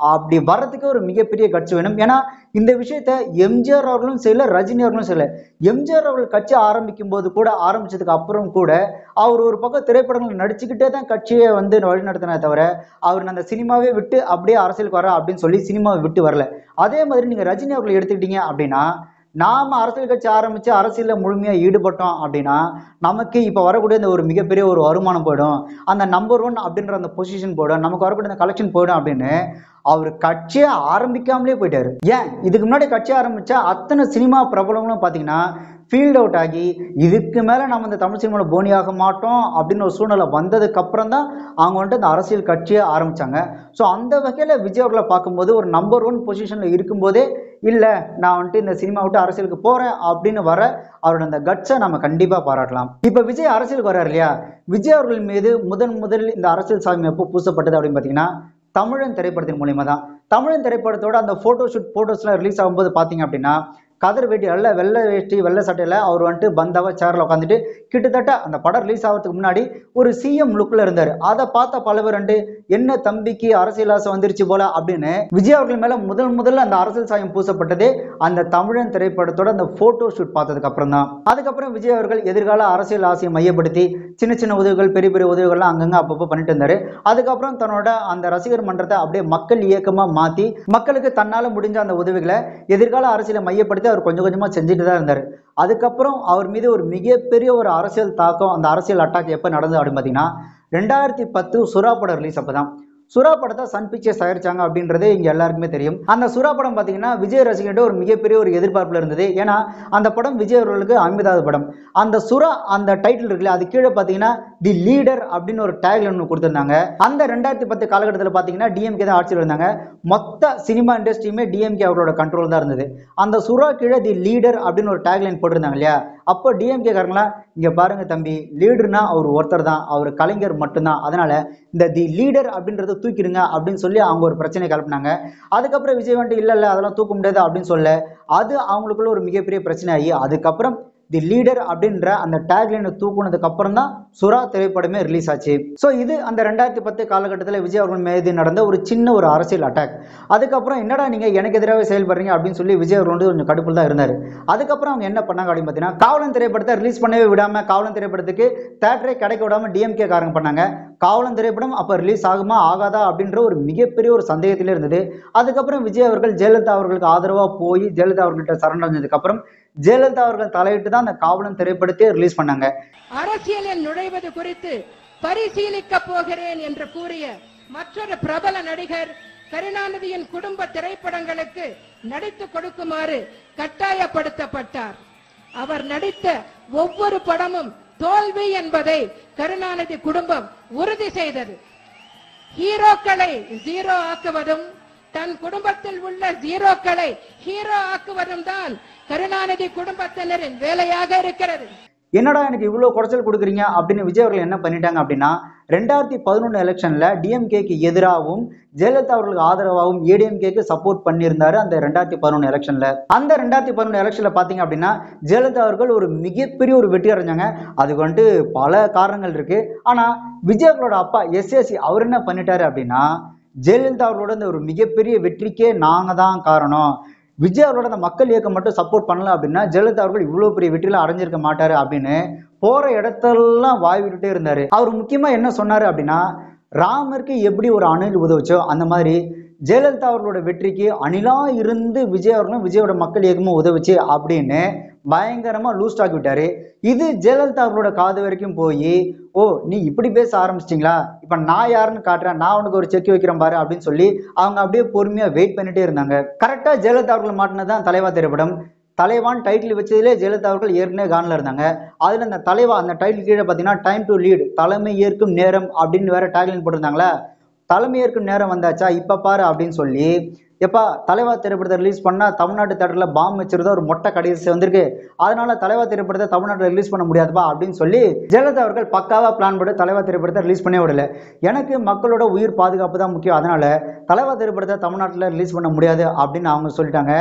அப்படி வர்றதுக்கு ஒரு மிகப்பெரிய கட்சி வேணும். ஏன்னா இந்த விஷயத்த எம்ஜிஆர் அவர்களும் செய்யல, ரஜினி அவர்களும் செய்யல. எம்ஜிஆர் அவர்கள் கட்சி ஆரம்பிக்கும் போது கூட ஆரம்பிச்சதுக்கு அப்புறம் கூட அவர் ஒரு பக்கம் திரைப்படங்கள் நடிச்சுக்கிட்டே தான் கட்சியை வந்து வழிநடத்தினே தவிர அவர் அந்த சினிமாவே விட்டு அப்படியே அரசியலுக்கு வர அப்படின்னு சொல்லி சினிமாவை விட்டு வரல. அதே மாதிரி நீங்க ரஜினி அவர்கள் எடுத்துக்கிட்டீங்க அப்படின்னா நாம அரசியல் கட்சி ஆரம்பிச்சு அரசியல்ல முழுமையா ஈடுபட்டோம் அப்படின்னா நமக்கு இப்ப வரக்கூடிய இந்த ஒரு மிகப்பெரிய ஒரு வருமானம் போயிடும், அந்த நம்பர் 1 அப்படின்ற அந்த பொசிஷன் போயிடும், நமக்கு வரக்கூடிய அந்த கலெக்ஷன் போயிடும் அப்படின்னு அவர் கட்சியை ஆரம்பிக்காமலே போயிட்டாரு. ஏன் இதுக்கு முன்னாடி கட்சி ஆரம்பிச்சா அத்தனை சினிமா பிரபலங்களும் பாத்தீங்கன்னா ஃபீல்ட் அவுட் ஆகி இதுக்கு மேலே நம்ம இந்த தமிழ் சினிமாவில் போனியாக மாட்டோம் அப்படின்னு ஒரு சூழ்நிலை வந்ததுக்கு அப்புறம் தான் அவங்க வந்துட்டு இந்த அரசியல் கட்சியை ஆரம்பித்தாங்க. ஸோ அந்த வகையில் விஜய் அவர்களை பார்க்கும்போது ஒரு நம்பர் 1 பொசிஷனில் இருக்கும்போதே இல்லை நான் வந்துட்டு இந்த சினிமா விட்டு அரசியலுக்கு போகிறேன் அப்படின்னு வர அவரோட அந்த கட்ஸை நம்ம கண்டிப்பாக பாராட்டலாம். இப்போ விஜய் அரசியலுக்கு வர்றாரு இல்லையா? விஜய் அவர்கள் மீது முதலில் இந்த அரசியல் சாமி எப்போ பூசப்பட்டது அப்படின்னு பார்த்தீங்கன்னா தமிழன் திரைப்படத்தின் மூலியமா தான். தமிழன் திரைப்படத்தோட அந்த போட்டோஸ்லாம் ரிலீஸ் ஆகும்போது பார்த்தீங்க அப்படின்னா கதர் வேட்டி வெள்ளை வேஷ்டி வெள்ளை சட்டையில் அவர் வந்துட்டு பந்தாவா சேரில் உட்காந்துட்டு கிட்டத்தட்ட அந்த படம் ரிலீஸ் ஆகிறதுக்கு முன்னாடி ஒரு சிஎம் லுக்கில் இருந்தார். அதை பார்த்த பல பேர் வந்துட்டு என்ன தம்பிக்கு அரசியல் ஆசை வந்துருச்சு போல அப்படின்னு விஜய் அவர்கள் மேலே முதல்ல அந்த அரசியல் சாயம் பூசப்பட்டதே அந்த தமிழன் திரைப்படத்தோட அந்த போட்டோ ஷூட் பார்த்ததுக்கு அப்புறம் தான். அதுக்கப்புறம் விஜய் அவர்கள் எதிர்கால அரசியல் ஆசையை மையப்படுத்தி சின்ன உதவிகள் பெரிய உதவிகள்லாம் அங்கங்கே அப்பப்போ பண்ணிட்டு இருந்தார். அதுக்கப்புறம் தன்னோட அந்த ரசிகர் மன்றத்தை அப்படியே மக்கள் இயக்கமாக மாற்றி மக்களுக்கு தன்னால் முடிஞ்ச அந்த உதவிகளை எதிர்கால அரசியலை மையப்படுத்தி அவர் கொஞ்சமா செஞ்சுட்டு தான் இருந்தார். அதுக்கப்புறம் அவர் மீது ஒரு மிகப்பெரிய ஒரு அரசியல் தாக்கம் அந்த அரசியல் அட்டாக் எப்போ நடந்தது அப்படின்னு பார்த்தீங்கன்னா 2010 சுறா படம் ரிலீஸ் அப்பதான். சுறா படத்தை சன் பிக்சர்ஸ் தயாரிச்சாங்க அப்படின்றது இங்க எல்லாருக்குமே தெரியும். அந்த சுறா படம் பார்த்தீங்கன்னா விஜய் ரசிகர்கிட்ட ஒரு மிகப்பெரிய ஒரு எதிர்பார்ப்புல இருந்தது. ஏன்னா அந்த படம் விஜய் அவர்களுக்கு 50வது படம். அந்த சுறா அந்த டைட்டில் இருக்குல்ல அது கீழே பார்த்தீங்கன்னா தி லீடர் அப்படின்னு ஒரு டேக்லைன் ஒன்று கொடுத்துருந்தாங்க. அந்த 2010 காலகட்டத்தில் பார்த்தீங்கன்னா டிஎம்கே தான் ஆட்சியில் இருந்தாங்க. மொத்த சினிமா இண்டஸ்ட்ரியுமே டிஎம்கே அவரோட கண்ட்ரோல் தான் இருந்தது. அந்த சுறா கீழே தி லீடர் அப்படின்னு ஒரு டேக்லைன் போட்டிருந்தாங்க இல்லையா? அப்போ டிஎம்கே காரங்களா இங்க பாருங்க தம்பி, லீடர்னா அவர் ஒருத்தர் தான், அவர் கலைஞர் மட்டும்தான், அதனால இந்த தி லீடர் அப்படின்றத தூக்கிடுங்க அப்படின்னு சொல்லி அவங்க ஒரு பிரச்சனை கிளப்பினாங்க. அதுக்கப்புறம் விஜய் வந்துட்டு இல்ல அதெல்லாம் தூக்க முடியாது அப்படின்னு சொல்ல அது அவங்களுக்குள்ள ஒரு மிகப்பெரிய பிரச்சனை ஆகி அதுக்கப்புறம் தி லீடர் அப்படின்ற அந்த டேக்லைனை தூக்குனதுக்கு அப்புறம் தான் சுறா திரைப்படமே ரிலீஸ் ஆச்சு. ஸோ இது அந்த 2010 காலகட்டத்தில் விஜய் அவர்கள் மீது நடந்த ஒரு சின்ன ஒரு அரசியல் அட்டாக். அதுக்கப்புறம் என்னடா நீங்க எனக்கு எதிராக செயல்படுறீங்க அப்படின்னு சொல்லி விஜய் அவர்கள் வந்து கொஞ்சம் கடுப்பில் தான் இருந்தார். அதுக்கப்புறம் அவங்க என்ன பண்ணாங்க அப்படின்னு பார்த்தீங்கன்னா காவலன் திரைப்படத்தை ரிலீஸ் பண்ணவே விடாம காவலன் திரைப்படத்துக்கு தேட்டரே கிடைக்க விடாம டிஎம்கே காரங்க பண்ணாங்க. காவலன் திரைப்படம் அப்போ ரிலீஸ் ஆகுமா ஆகாதா அப்படின்ற ஒரு மிகப்பெரிய ஒரு சந்தேகத்திலே இருந்தது. அதுக்கப்புறம் விஜய் அவர்கள் ஜெயலலிதா அவர்களுக்கு ஆதரவாக போய் ஜெயலலிதா அவர்கள்ட்ட சரணடைஞ்சதுக்கு அப்புறம் ஜெயலலிதா அவர்கள் தலையிட்டு தான் அந்த காவலன் திரைப்படத்தை ரிலீஸ் பண்ணாங்க. அரசியலில் நுழைவது குறித்து பரிசீலிக்க போகிறேன் என்று கூறிய மற்றொரு பிரபல நடிகர் கருணாநிதியின் குடும்ப திரைப்படங்களுக்கு நடித்து கொடுக்குமாறு கட்டாயப்படுத்தப்பட்டார். அவர் நடித்த ஒவ்வொரு படமும் தோல்வி என்பதை கருணாநிதி குடும்பம் உறுதி செய்தது. ஹீரோக்களை ஜீரோ ஆக்குவதும் தன் குடும்பத்தில் உள்ள ஜீரோக்களை ஹீரோ ஆக்குவதும் தான் கருணாநிதி குடும்பத்தினரின் வேலையாக இருக்கிறது. என்னடா எனக்கு இவ்வளவு குறைச்சல் கொடுக்குறீங்க அப்படின்னு விஜய் அவர்கள் என்ன பண்ணிட்டாங்க அப்படின்னா 2011 எலெக்ஷன்ல டிஎம்கேக்கு எதிராகவும் ஜெயலலிதா அவர்களுக்கு ஆதரவாகவும் ஏடிஎம்கேக்கு சப்போர்ட் பண்ணியிருந்தாரு அந்த 2011 எலெக்ஷன்ல. அந்த 2011 எலெக்ஷன்ல பாத்தீங்க அப்படின்னா ஜெயலலிதா அவர்கள் ஒரு மிகப்பெரிய ஒரு வெற்றி அடைஞ்சாங்க. அதுக்கு வந்துட்டு பல காரணங்கள் இருக்கு. ஆனா விஜய் அவர்களோட அப்பா எஸ்எஸ்சி அவர் என்ன பண்ணிட்டாரு அப்படின்னா ஜெயலலிதா அவர்களோட இந்த ஒரு மிகப்பெரிய வெற்றிக்கே நாங்க தான் காரணம், விஜய் அவர்களோட அந்த மக்கள் இயக்கம் மட்டும் சப்போர்ட் பண்ணல அப்படின்னா ஜெயலலிதா அவர்கள் இவ்வளவு பெரிய வெற்றியில அடைஞ்சிருக்க மாட்டாரு அப்படின்னு போற இடத்தெல்லாம் வாய் விட்டுட்டே இருந்தாரு. அவர் முக்கியமா என்ன சொன்னாரு அப்படின்னா ராமருக்கு எப்படி ஒரு அணில் உதவுச்சோ அந்த மாதிரி ஜெயலலிதா அவர்களோட வெற்றிக்கு அணிலா இருந்து விஜய் அவர்களும் விஜயோட மக்கள் இயக்கமும் உதவுச்சு அப்படின்னு பயங்கரமா லூஸ் டாக் விட்டாரு. இது ஜெயலலிதா அவர்களோட காது வரைக்கும் போய் ஓ நீ இப்படி பேச ஆரம்பிச்சிட்டீங்களா, இப்ப நான் யாருன்னு காட்டுறேன், நான் உனக்கு ஒரு செக் வைக்கிறேன் பாரு அப்படின்னு சொல்லி அவங்க அப்படியே பொறுமையா வெயிட் பண்ணிட்டே இருந்தாங்க. கரெக்டா ஜெயலலிதா அவர்கள் மாட்டினதான் தலைவா திரைப்படம். தலைவான் டைட்டில் வச்சதுலேயே ஜெயலலிதா அவர்கள் ஏற்கனவே கான்ல இருந்தாங்க. அதுல அந்த தலைவா அந்த டைட்டில் கீழே பார்த்தீங்கன்னா டைம் டு லீட், தலைமை ஏற்கும் நேரம் அப்படின்னு வேற டேக்லைன் போட்டிருந்தாங்களா. தலைமை ஏற்கும் நேரம் வந்தாச்சா இப்ப பாரு அப்படின்னு சொல்லி எப்பா தலைவா திரைப்படத்தை ரிலீஸ் பண்ணா தமிழ்நாட்டு தேட்டரில் பாம் வச்சிருந்தா ஒரு மொட்டை கடைசி வந்திருக்கு, அதனால தலைவா திரைப்படத்தை தமிழ்நாட்டில் ரிலீஸ் பண்ண முடியாதுப்பா அப்படின்னு சொல்லி ஜெயலலிதா அவர்கள் பக்காவா பிளான் போட்டு தலைவா திரைப்படத்தை ரிலீஸ் பண்ணவே விடல. எனக்கு மக்களோட உயிர் பாதுகாப்பு தான் முக்கியம், அதனால தலைவா திரைப்படத்தை தமிழ்நாட்டில் ரிலீஸ் பண்ண முடியாது அப்படின்னு அவங்க சொல்லிட்டாங்க.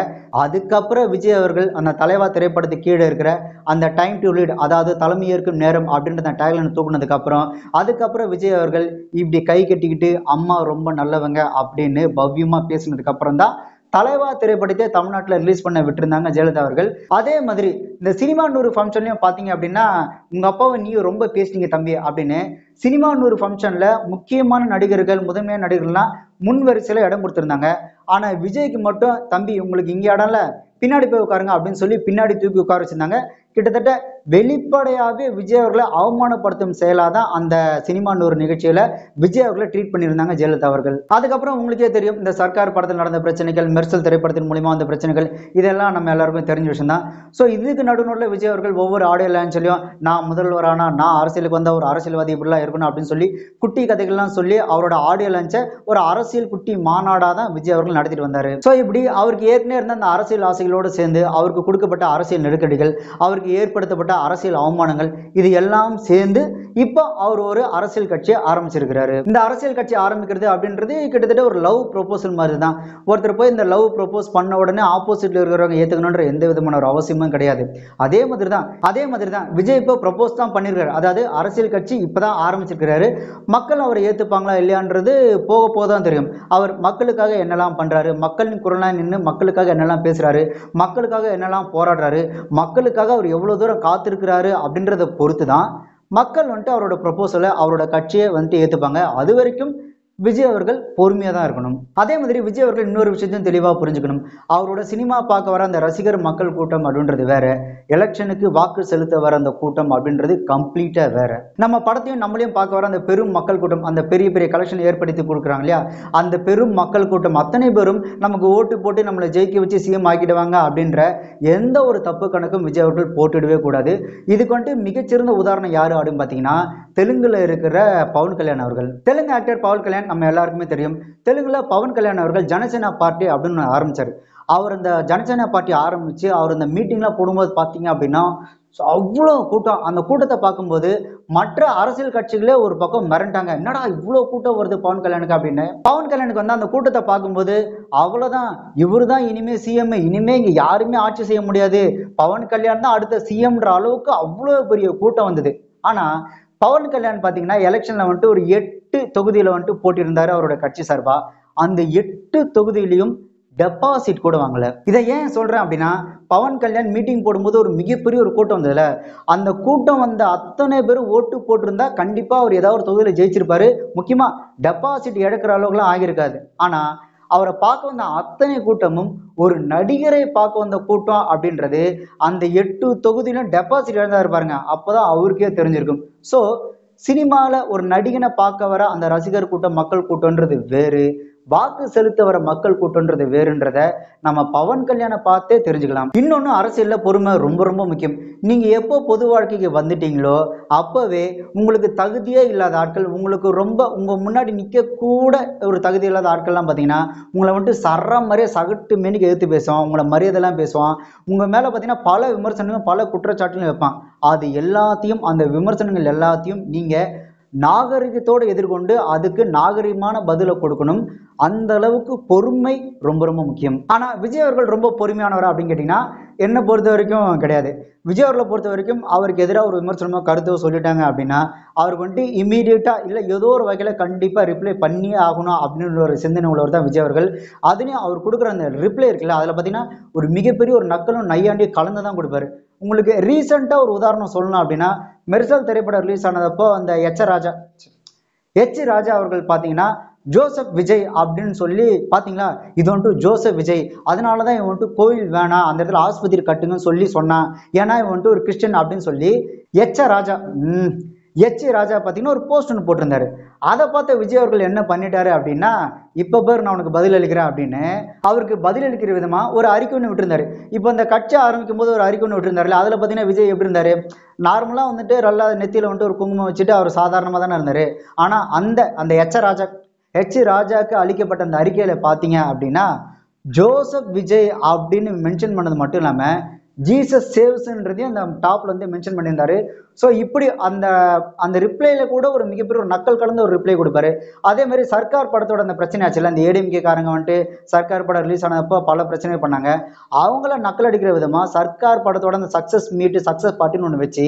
அதுக்கப்புறம் விஜய் அவர்கள் அந்த தலைவா திரைப்படத்துக்கு கீழே இருக்கிற அந்த டைம் டு லீட், அதாவது தலைமை ஏற்கும் நேரம் அப்படின்ற அந்த டேக்லைன் தூக்குனதுக்கு அதுக்கப்புறம் விஜய் அவர்கள் இப்படி கை கட்டிக்கிட்டு அம்மா ரொம்ப நல்லவங்க அப்படின்னு பவ்யமா பேசினதுக்கு அப்புறம் தான் தலைவா திரைப்படத்தை தமிழ்நாட்டில் ரிலீஸ் பண்ண விட்டுருந்தாங்க ஜெயலலிதா அவர்கள். அதே மாதிரி இந்த சினிமா 100 ஃபங்க்ஷன்லையும் பார்த்தீங்க அப்படின்னா உங்க அப்பாவை நீ ரொம்ப பேசினீங்க தம்பி அப்படின்னு சினிமா 100 ஃபங்க்ஷன்ல முக்கியமான நடிகர்கள் முதன்மையான நடிகர்கள்லாம் முன் வரிசையில இடம் கொடுத்திருந்தாங்க. ஆனா விஜய்க்கு மட்டும் தம்பி உங்களுக்கு இங்கே இடம்ல பின்னாடி போய் உட்காருங்க அப்படின்னு சொல்லி பின்னாடி தூக்கி உட்கார வச்சிருந்தாங்க. கிட்டத்தட்ட வெளிப்படையாவே விஜய் அவர்களை அவமானப்படுத்தும் செயலாதான் அந்த சினிமா 100 நிகழ்ச்சியில விஜய் அவர்களை ட்ரீட் பண்ணியிருந்தாங்க ஜெயலலிதா அவர்கள். அதுக்கப்புறம் உங்களுக்கே தெரியும் இந்த சர்க்கார் படத்தில் நடந்த பிரச்சனைகள், மெர்சல் திரைப்படத்தின் மூலியமா வந்த பிரச்சனைகள், இதெல்லாம் நம்ம எல்லாருக்கும் தெரிஞ்ச விஷயம் தான். ஸோ இதுக்கு நடுநடுவில் விஜய் அவர்கள் ஒவ்வொரு ஆடியோ லான்ச்லையும் நான் முதல்வரானா, நான் அரசியலுக்கு வந்த ஒரு அரசியல்வாதி இப்படிலாம் இருக்கணும் அப்படின்னு சொல்லி குட்டி கதைகள்லாம் சொல்லி அவரோட ஆடியோ லான்ச்சை ஒரு அரசியல் குட்டி மாநாடா தான் விஜய் அவர்கள் நடத்திட்டு வந்தாரு. ஸோ இப்படி அவருக்கு ஏற்கனவே இருந்த அந்த அரசியல் ஆசைகளோடு சேர்ந்து அவருக்கு கொடுக்கப்பட்ட அரசியல் நெருக்கடிகள், அவருக்கு ஏற்படுத்தப்பட்ட அரசியல் அவமானங்கள், இது எல்லாம் சேர்ந்து இப்போ அவர் ஒரு அரசியல் கட்சியை ஆரம்பிச்சிருக்கிறாரு. இந்த அரசியல் கட்சி ஆரம்பிக்கிறது அப்படின்றது கிட்டத்தட்ட ஒரு லவ் ப்ரொபோசல் மாதிரி தான். ஒருத்தர் போய் இந்த லவ் ப்ரொபோஸ் பண்ண உடனே ஆப்போசிட்ல இருக்கிறவங்க ஏத்துக்கணுன்ற எந்த விதமான ஒரு அவசியமும் கிடையாது. அதே மாதிரி தான் விஜய் இப்போ ப்ரொபோஸ் தான் பண்ணிருக்காரு. அதாவது அரசியல் கட்சி இப்பதான் ஆரம்பிச்சிருக்கிறாரு. மக்கள் அவரை ஏத்துப்பாங்களா இல்லையான்றது போக போக தான் தெரியும். அவர் மக்களுக்காக என்னெல்லாம் பண்றாரு, மக்களின் குரலா நின்று மக்களுக்காக என்னெல்லாம் பேசுறாரு, மக்களுக்காக என்னெல்லாம் போராடுறாரு, மக்களுக்காக அவர் எவ்வளவு தூரம் காத்திருக்கிறாரு அப்படின்றத பொறுத்து தான் மக்கள் வந்துட்டு அவரோட ப்ரொபோசலை அவரோட கட்சியை வந்துட்டு ஏற்றுப்பாங்க. அது வரைக்கும் விஜய் அவர்கள் பொறுமையாக தான் இருக்கணும். அதே மாதிரி விஜய் அவர்கள் இன்னொரு விஷயத்தையும் தெளிவாக புரிஞ்சுக்கணும். அவரோட சினிமா பார்க்க வர அந்த ரசிகர் மக்கள் கூட்டம் அப்படின்றது வேற, எலெக்ஷனுக்கு வாக்கு செலுத்த வர அந்த கூட்டம் அப்படின்றது கம்ப்ளீட்டாக வேற. நம்ம படத்தையும் நம்மளையும் பார்க்க வர அந்த பெரும் மக்கள் கூட்டம், அந்த பெரிய பெரிய கலெக்ஷன் ஏற்படுத்தி கொடுக்குறாங்க இல்லையா, அந்த பெரும் மக்கள் கூட்டம் அத்தனை பேரும் நமக்கு ஓட்டு போட்டு நம்மளை ஜெயிக்க வச்சு சிஎம் ஆக்கிடுவாங்க அப்படின்ற எந்த ஒரு தப்பு கணக்கும் விஜய் அவர்கள் போட்டுடவே கூடாது. இதுக்கு வந்துட்டு மிகச்சிறந்த உதாரணம் யாரு அப்படின்னு பார்த்தீங்கன்னா தெலுங்குல இருக்கிற பவன் கல்யாண் அவர்கள். தெலுங்கு ஆக்டர் பவன் கல்யாண் நம்ம எல்லாருக்குமே தெரியும். தெலுங்குல பவன் கல்யாண் அவர்கள் ஜனசேனா பார்ட்டி அப்படின்னு ஆரம்பிச்சாரு. அவர் இந்த ஜனசேனா பார்ட்டி ஆரம்பிச்சு அவர் இந்த மீட்டிங்லாம் போடும்போது பார்த்தீங்க அப்படின்னா அவ்வளோ கூட்டம். அந்த கூட்டத்தை பார்க்கும்போது மற்ற அரசியல் கட்சிகளே ஒரு பக்கம் மிரண்டாங்க, என்னடா இவ்வளோ கூட்டம் வருது பவன் கல்யாணுக்கு அப்படின்னு. பவன் கல்யாணுக்கு வந்து அந்த கூட்டத்தை பார்க்கும்போது அவ்வளோதான், இவரு தான் இனிமே சிஎம், இனிமே இங்கே யாருமே ஆட்சி செய்ய முடியாது, பவன் கல்யாண் தான் அடுத்த சிஎம்ன்ற அளவுக்கு அவ்வளோ பெரிய கூட்டம் வந்தது. ஆனால் பவன் கல்யாண் பார்த்தீங்கன்னா எலெக்ஷன்ல வந்துட்டு ஒரு 8 தொகுதியில் வந்துட்டு போட்டியிருந்தாரு அவரோட கட்சி சார்பா. அந்த 8 தொகுதியிலையும் டெபாசிட் கூட வாங்கல. இதை ஏன் சொல்றேன் அப்படின்னா பவன் கல்யாண் மீட்டிங் போடும்போது ஒரு மிகப்பெரிய ஒரு கூட்டம் வந்ததுல, அந்த கூட்டம் வந்த அத்தனை பேரும் ஓட்டு போட்டிருந்தா கண்டிப்பா அவர் ஏதாவது ஒரு தொகுதியில ஜெயிச்சிருப்பாரு. முக்கியமா டெபாசிட் எடுக்கிற அளவுக்குலாம் ஆகியிருக்காது. ஆனா அவரை பார்க்க வந்த அத்தனை கூட்டமும் ஒரு நடிகரை பார்க்க வந்த கூட்டம் அப்படின்றது அந்த 8 தொகுதியிலும் டெபாசிட் இழந்தா பாருங்க, அப்போதான் அவருக்கே தெரிஞ்சிருக்கும். ஸோ சினிமாவில் ஒரு நடிகனை பார்க்க வர அந்த ரசிகர் கூட்டம் மக்கள் கூட்டம்ன்றது வேறு, வாக்கு செலுத்த வர மக்கள் கூட்டம்ன்றது வேறுன்றத நம்ம பவன் கல்யாணை பார்த்தே தெரிஞ்சுக்கலாம். இன்னொன்று, அரசியலில் பொறுமை ரொம்ப ரொம்ப முக்கியம். நீங்கள் எப்போ பொது வாழ்க்கைக்கு வந்துட்டீங்களோ அப்போவே உங்களுக்கு தகுதியே இல்லாத ஆட்கள், உங்களுக்கு ரொம்ப உங்கள் முன்னாடி நிற்கக்கூட ஒரு தகுதி இல்லாத ஆட்கள்லாம் பார்த்தீங்கன்னா உங்களை வந்துட்டு சரம் மாதிரியே சகட்டு மேனிக்கு எதிர்த்து பேசுவான், உங்களை மரியாதைலாம் பேசுவான், உங்கள் மேலே பார்த்தீங்கன்னா பல விமர்சனங்களும் பல குற்றச்சாட்டுகளும் வைப்பான். அது எல்லாத்தையும், அந்த விமர்சனங்கள் எல்லாத்தையும் நீங்கள் நாகரிகத்தோடு எதிர்கொண்டு அதுக்கு நாகரிகமான பதிலை கொடுக்கணும். அந்த அளவுக்கு பொறுமை ரொம்ப ரொம்ப முக்கியம். ஆனால் விஜய் அவர்கள் ரொம்ப பொறுமையானவரா அப்படின்னு கேட்டிங்கன்னா என்னை பொறுத்த வரைக்கும் கிடையாது. விஜய் அவர்களை பொறுத்த வரைக்கும் அவருக்கு எதிராக ஒரு விமர்சனமோ கருத்தோ சொல்லிட்டாங்க அப்படின்னா அவருக்கு வந்துட்டு இம்மீடியட்டாக இல்லை ஏதோ ஒரு வகையில் கண்டிப்பாக ரிப்ளை பண்ணியே ஆகணும் அப்படின்னு ஒரு சிந்தனை உள்ளவர் தான் விஜய் அவர்கள். அதுலேயும் அவர் கொடுக்குற அந்த ரிப்ளை இருக்குல்ல, அதில் பார்த்தீங்கன்னா ஒரு மிகப்பெரிய ஒரு நக்கலும் நையாண்டியும் கலந்து தான் கொடுப்பாரு. உங்களுக்கு ரீசெண்டாக ஒரு உதாரணம் சொல்லணும் அப்படின்னா, மெர்சல் திரைப்படம் ரிலீஸ் ஆனதப்போ அந்த எச் ராஜா அவர்கள் பார்த்தீங்கன்னா ஜோசப் விஜய் அப்படின்னு சொல்லி பார்த்தீங்களா, இது வந்துட்டு ஜோசப் விஜய், அதனால தான் இவன் வந்துட்டு கோயில் வேணாம் அந்த இடத்துல ஆஸ்பத்திரி கட்டுங்கன்னு சொல்லி சொன்னான், ஏன்னா இவன் வந்துட்டு ஒரு கிறிஸ்டின் அப்படின்னு சொல்லி எச் ராஜா பார்த்தீங்கன்னா ஒரு போஸ்ட் ஒன்று போட்டிருந்தாரு. அதை பார்த்த விஜய் அவர்கள் என்ன பண்ணிட்டாரு அப்படின்னா, இப்போ பேர் நான் உனக்கு பதில் அளிக்கிறேன் அப்படின்னு அவருக்கு பதில் அளிக்கிற விதமாக ஒரு அறிக்கை ஒன்று விட்டுருந்தாரு. இப்போ இந்த கட்சி ஆரம்பிக்கும் போது ஒரு அறிக்கை ஒன்று விட்டுருந்தாருல, அதில் பார்த்தீங்கன்னா விஜய் எப்படி இருந்தார், நார்மலாக வந்துட்டு நல்லா நெத்தியில் வந்துட்டு ஒரு குங்குமம் வச்சுட்டு அவர் சாதாரணமாக தானே இருந்தார். ஆனால் அந்த எச் ராஜாக்கு அளிக்கப்பட்ட அந்த அறிக்கையில் பார்த்தீங்க அப்படின்னா ஜோசப் விஜய் அப்படின்னு மென்ஷன் பண்ணது மட்டும் இல்லாமல் ஜீசஸ் சேவ்ஸ்ன்றதையும் அந்த டாப்ல வந்து மென்ஷன் பண்ணியிருந்தாரு. ஸோ இப்படி அந்த ரிப்ளைல கூட ஒரு மிகப்பெரிய ஒரு நக்கல் கலந்த ஒரு ரிப்ளை கொடுப்பாரு. அதே மாதிரி சர்க்கார் படத்தோட அந்த பிரச்சனை ஆச்சுல்ல, அந்த ஏடிஎம்கே காரங்க வந்துட்டு சர்க்கார் படம் ரிலீஸ் ஆனப்போ பல பிரச்சனை பண்ணாங்க. அவங்கள நக்கல் அடிக்கிற விதமாக சர்க்கார் படத்தோட அந்த சக்ஸஸ் பார்ட்டின்னு ஒன்று வச்சு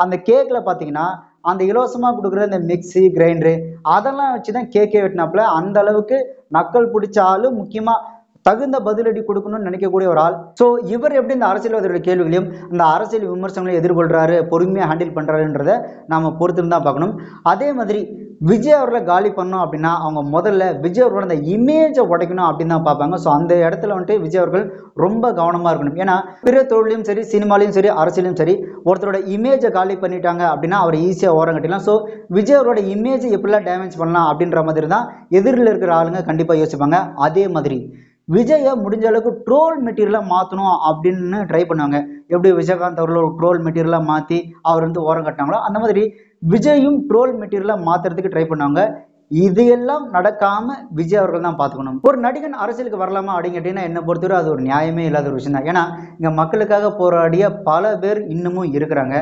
அந்த கேக்கில் பார்த்தீங்கன்னா அந்த இலவசமாக கொடுக்குற இந்த மிக்சி கிரைண்டரு அதெல்லாம் வச்சு தான் கேக்கே வெட்டினாப்புல. அந்த அளவுக்கு நக்கல் பிடிச்ச ஆளு, முக்கியமாக தகுந்த பதிலடி கொடுக்கணும்னு நினைக்கக்கூடிய ஒரு ஆள். ஸோ இவர் எப்படி இந்த அரசியல்வாதியோட கேள்விகளையும் அந்த அரசியல் விமர்சனங்களையும் எதிர்கொள்றாரு, பொறுமையாக ஹேண்டில் பண்ணுறாருன்றதை நாம பொறுத்துன்னு தான் பார்க்கணும். அதே மாதிரி விஜய் அவர்களை காலி பண்ணணும் அப்படின்னா அவங்க முதல்ல விஜய் அவர்களோட அந்த இமேஜை உடைக்கணும் அப்படின்னு தான் பார்ப்பாங்க. ஸோ அந்த இடத்துல வந்துட்டு விஜய் அவர்கள் ரொம்ப கவனமாக இருக்கணும். ஏன்னா பிற தொழிலையும் சரி, சினிமாலையும் சரி, அரசியலையும் சரி, ஒருத்தரோட இமேஜை காலி பண்ணிட்டாங்க அப்படின்னா அவரை ஈஸியாக ஓரம் கட்டிடலாம். ஸோ விஜய் அவரோட இமேஜை எப்படிலாம் டேமேஜ் பண்ணலாம் அப்படின்ற மாதிரி தான் எதிரில் இருக்கிற ஆளுங்க கண்டிப்பாக யோசிப்பாங்க. அதே மாதிரி விஜயை முடிஞ்ச அளவுக்கு ட்ரோல் மெட்டீரியலாக மாற்றணும் அப்படின்னு ட்ரை பண்ணுவாங்க. எப்படி விஜயகாந்த் அவர்கள் ஒரு ட்ரோல் மெட்டீரியலாக மாற்றி அவர் வந்து ஓரம் கட்டினாங்களோ அந்த மாதிரி விஜயும் ட்ரோல் மெட்டீரியலாக மாற்றுறதுக்கு ட்ரை பண்ணுவாங்க. இதையெல்லாம் நடக்காம விஜய் அவர்கள் தான் பார்த்துக்கணும். ஒரு நடிகன் அரசியலுக்கு வரலாமா அப்படின்னு கேட்டீங்கன்னா என்னை பொறுத்தவரை அது ஒரு நியாயமே இல்லாத ஒரு விஷயம் தான். ஏன்னா இங்கே மக்களுக்காக போராடிய பல பேர் இன்னமும் இருக்கிறாங்க.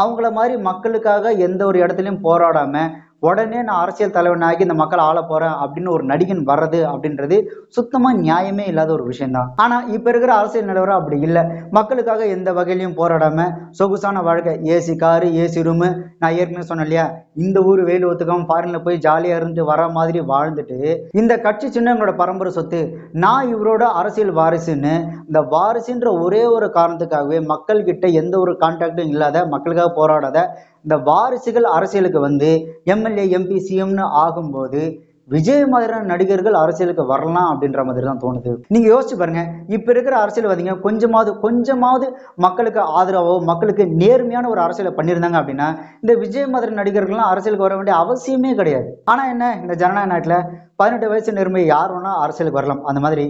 அவங்கள மாதிரி மக்களுக்காக எந்த ஒரு இடத்துலையும் போராடாம உடனே நான் அரசியல் தலைவனாகி இந்த மக்கள் ஆள போறேன் அப்படின்னு ஒரு நடிகன் வர்றது அப்படின்றது சுத்தமா நியாயமே இல்லாத ஒரு விஷயம்தான். ஆனா இப்ப இருக்கிற அரசியல் நிலவரம் அப்படி இல்லை. மக்களுக்காக எந்த வகையிலையும் போராடாம சொகுசான வாழ்க்கை, ஏசி காரு, ஏசி ரூமு, நான் ஏற்கனவே சொன்னேன் இல்லையா, இந்த ஊர் வெயில் ஒத்துக்காம ஃபாரின்ல போய் ஜாலியா இருந்து வர மாதிரி வாழ்ந்துட்டு இந்த கட்சி சின்ன எங்களோட பரம்பரை சொத்து, நான் இவரோட அரசியல் வாரிசுன்னு இந்த வாரிசுன்ற ஒரே ஒரு காரணத்துக்காகவே மக்கள் கிட்ட எந்த ஒரு கான்டாக்டும் இல்லாத, மக்களுக்காக போராடாத இந்த வாரிசுகள் அரசியலுக்கு வந்து எம்எல்ஏ, எம்பி, சிஎம்னு ஆகும்போது விஜய் மாதிரியான நடிகர்கள் அரசியலுக்கு வரலாம் அப்படின்ற மாதிரி தான் தோணுது. நீங்க யோசிச்சு பாருங்க, இப்ப இருக்கிற அரசியல்வாதிங்க கொஞ்சமாவது மக்களுக்கு ஆதரவோ மக்களுக்கு நேர்மையான ஒரு அரசியலை பண்ணியிருந்தாங்க அப்படின்னா இந்த விஜய் மாதிரி நடிகர்கள்லாம் அரசியலுக்கு வர வேண்டிய அவசியமே கிடையாது. ஆனா என்ன, இந்த ஜனநாயக நாட்டில் 18 வயசு நிரம்பிய யார் வேணா அரசியலுக்கு வரலாம். அந்த மாதிரி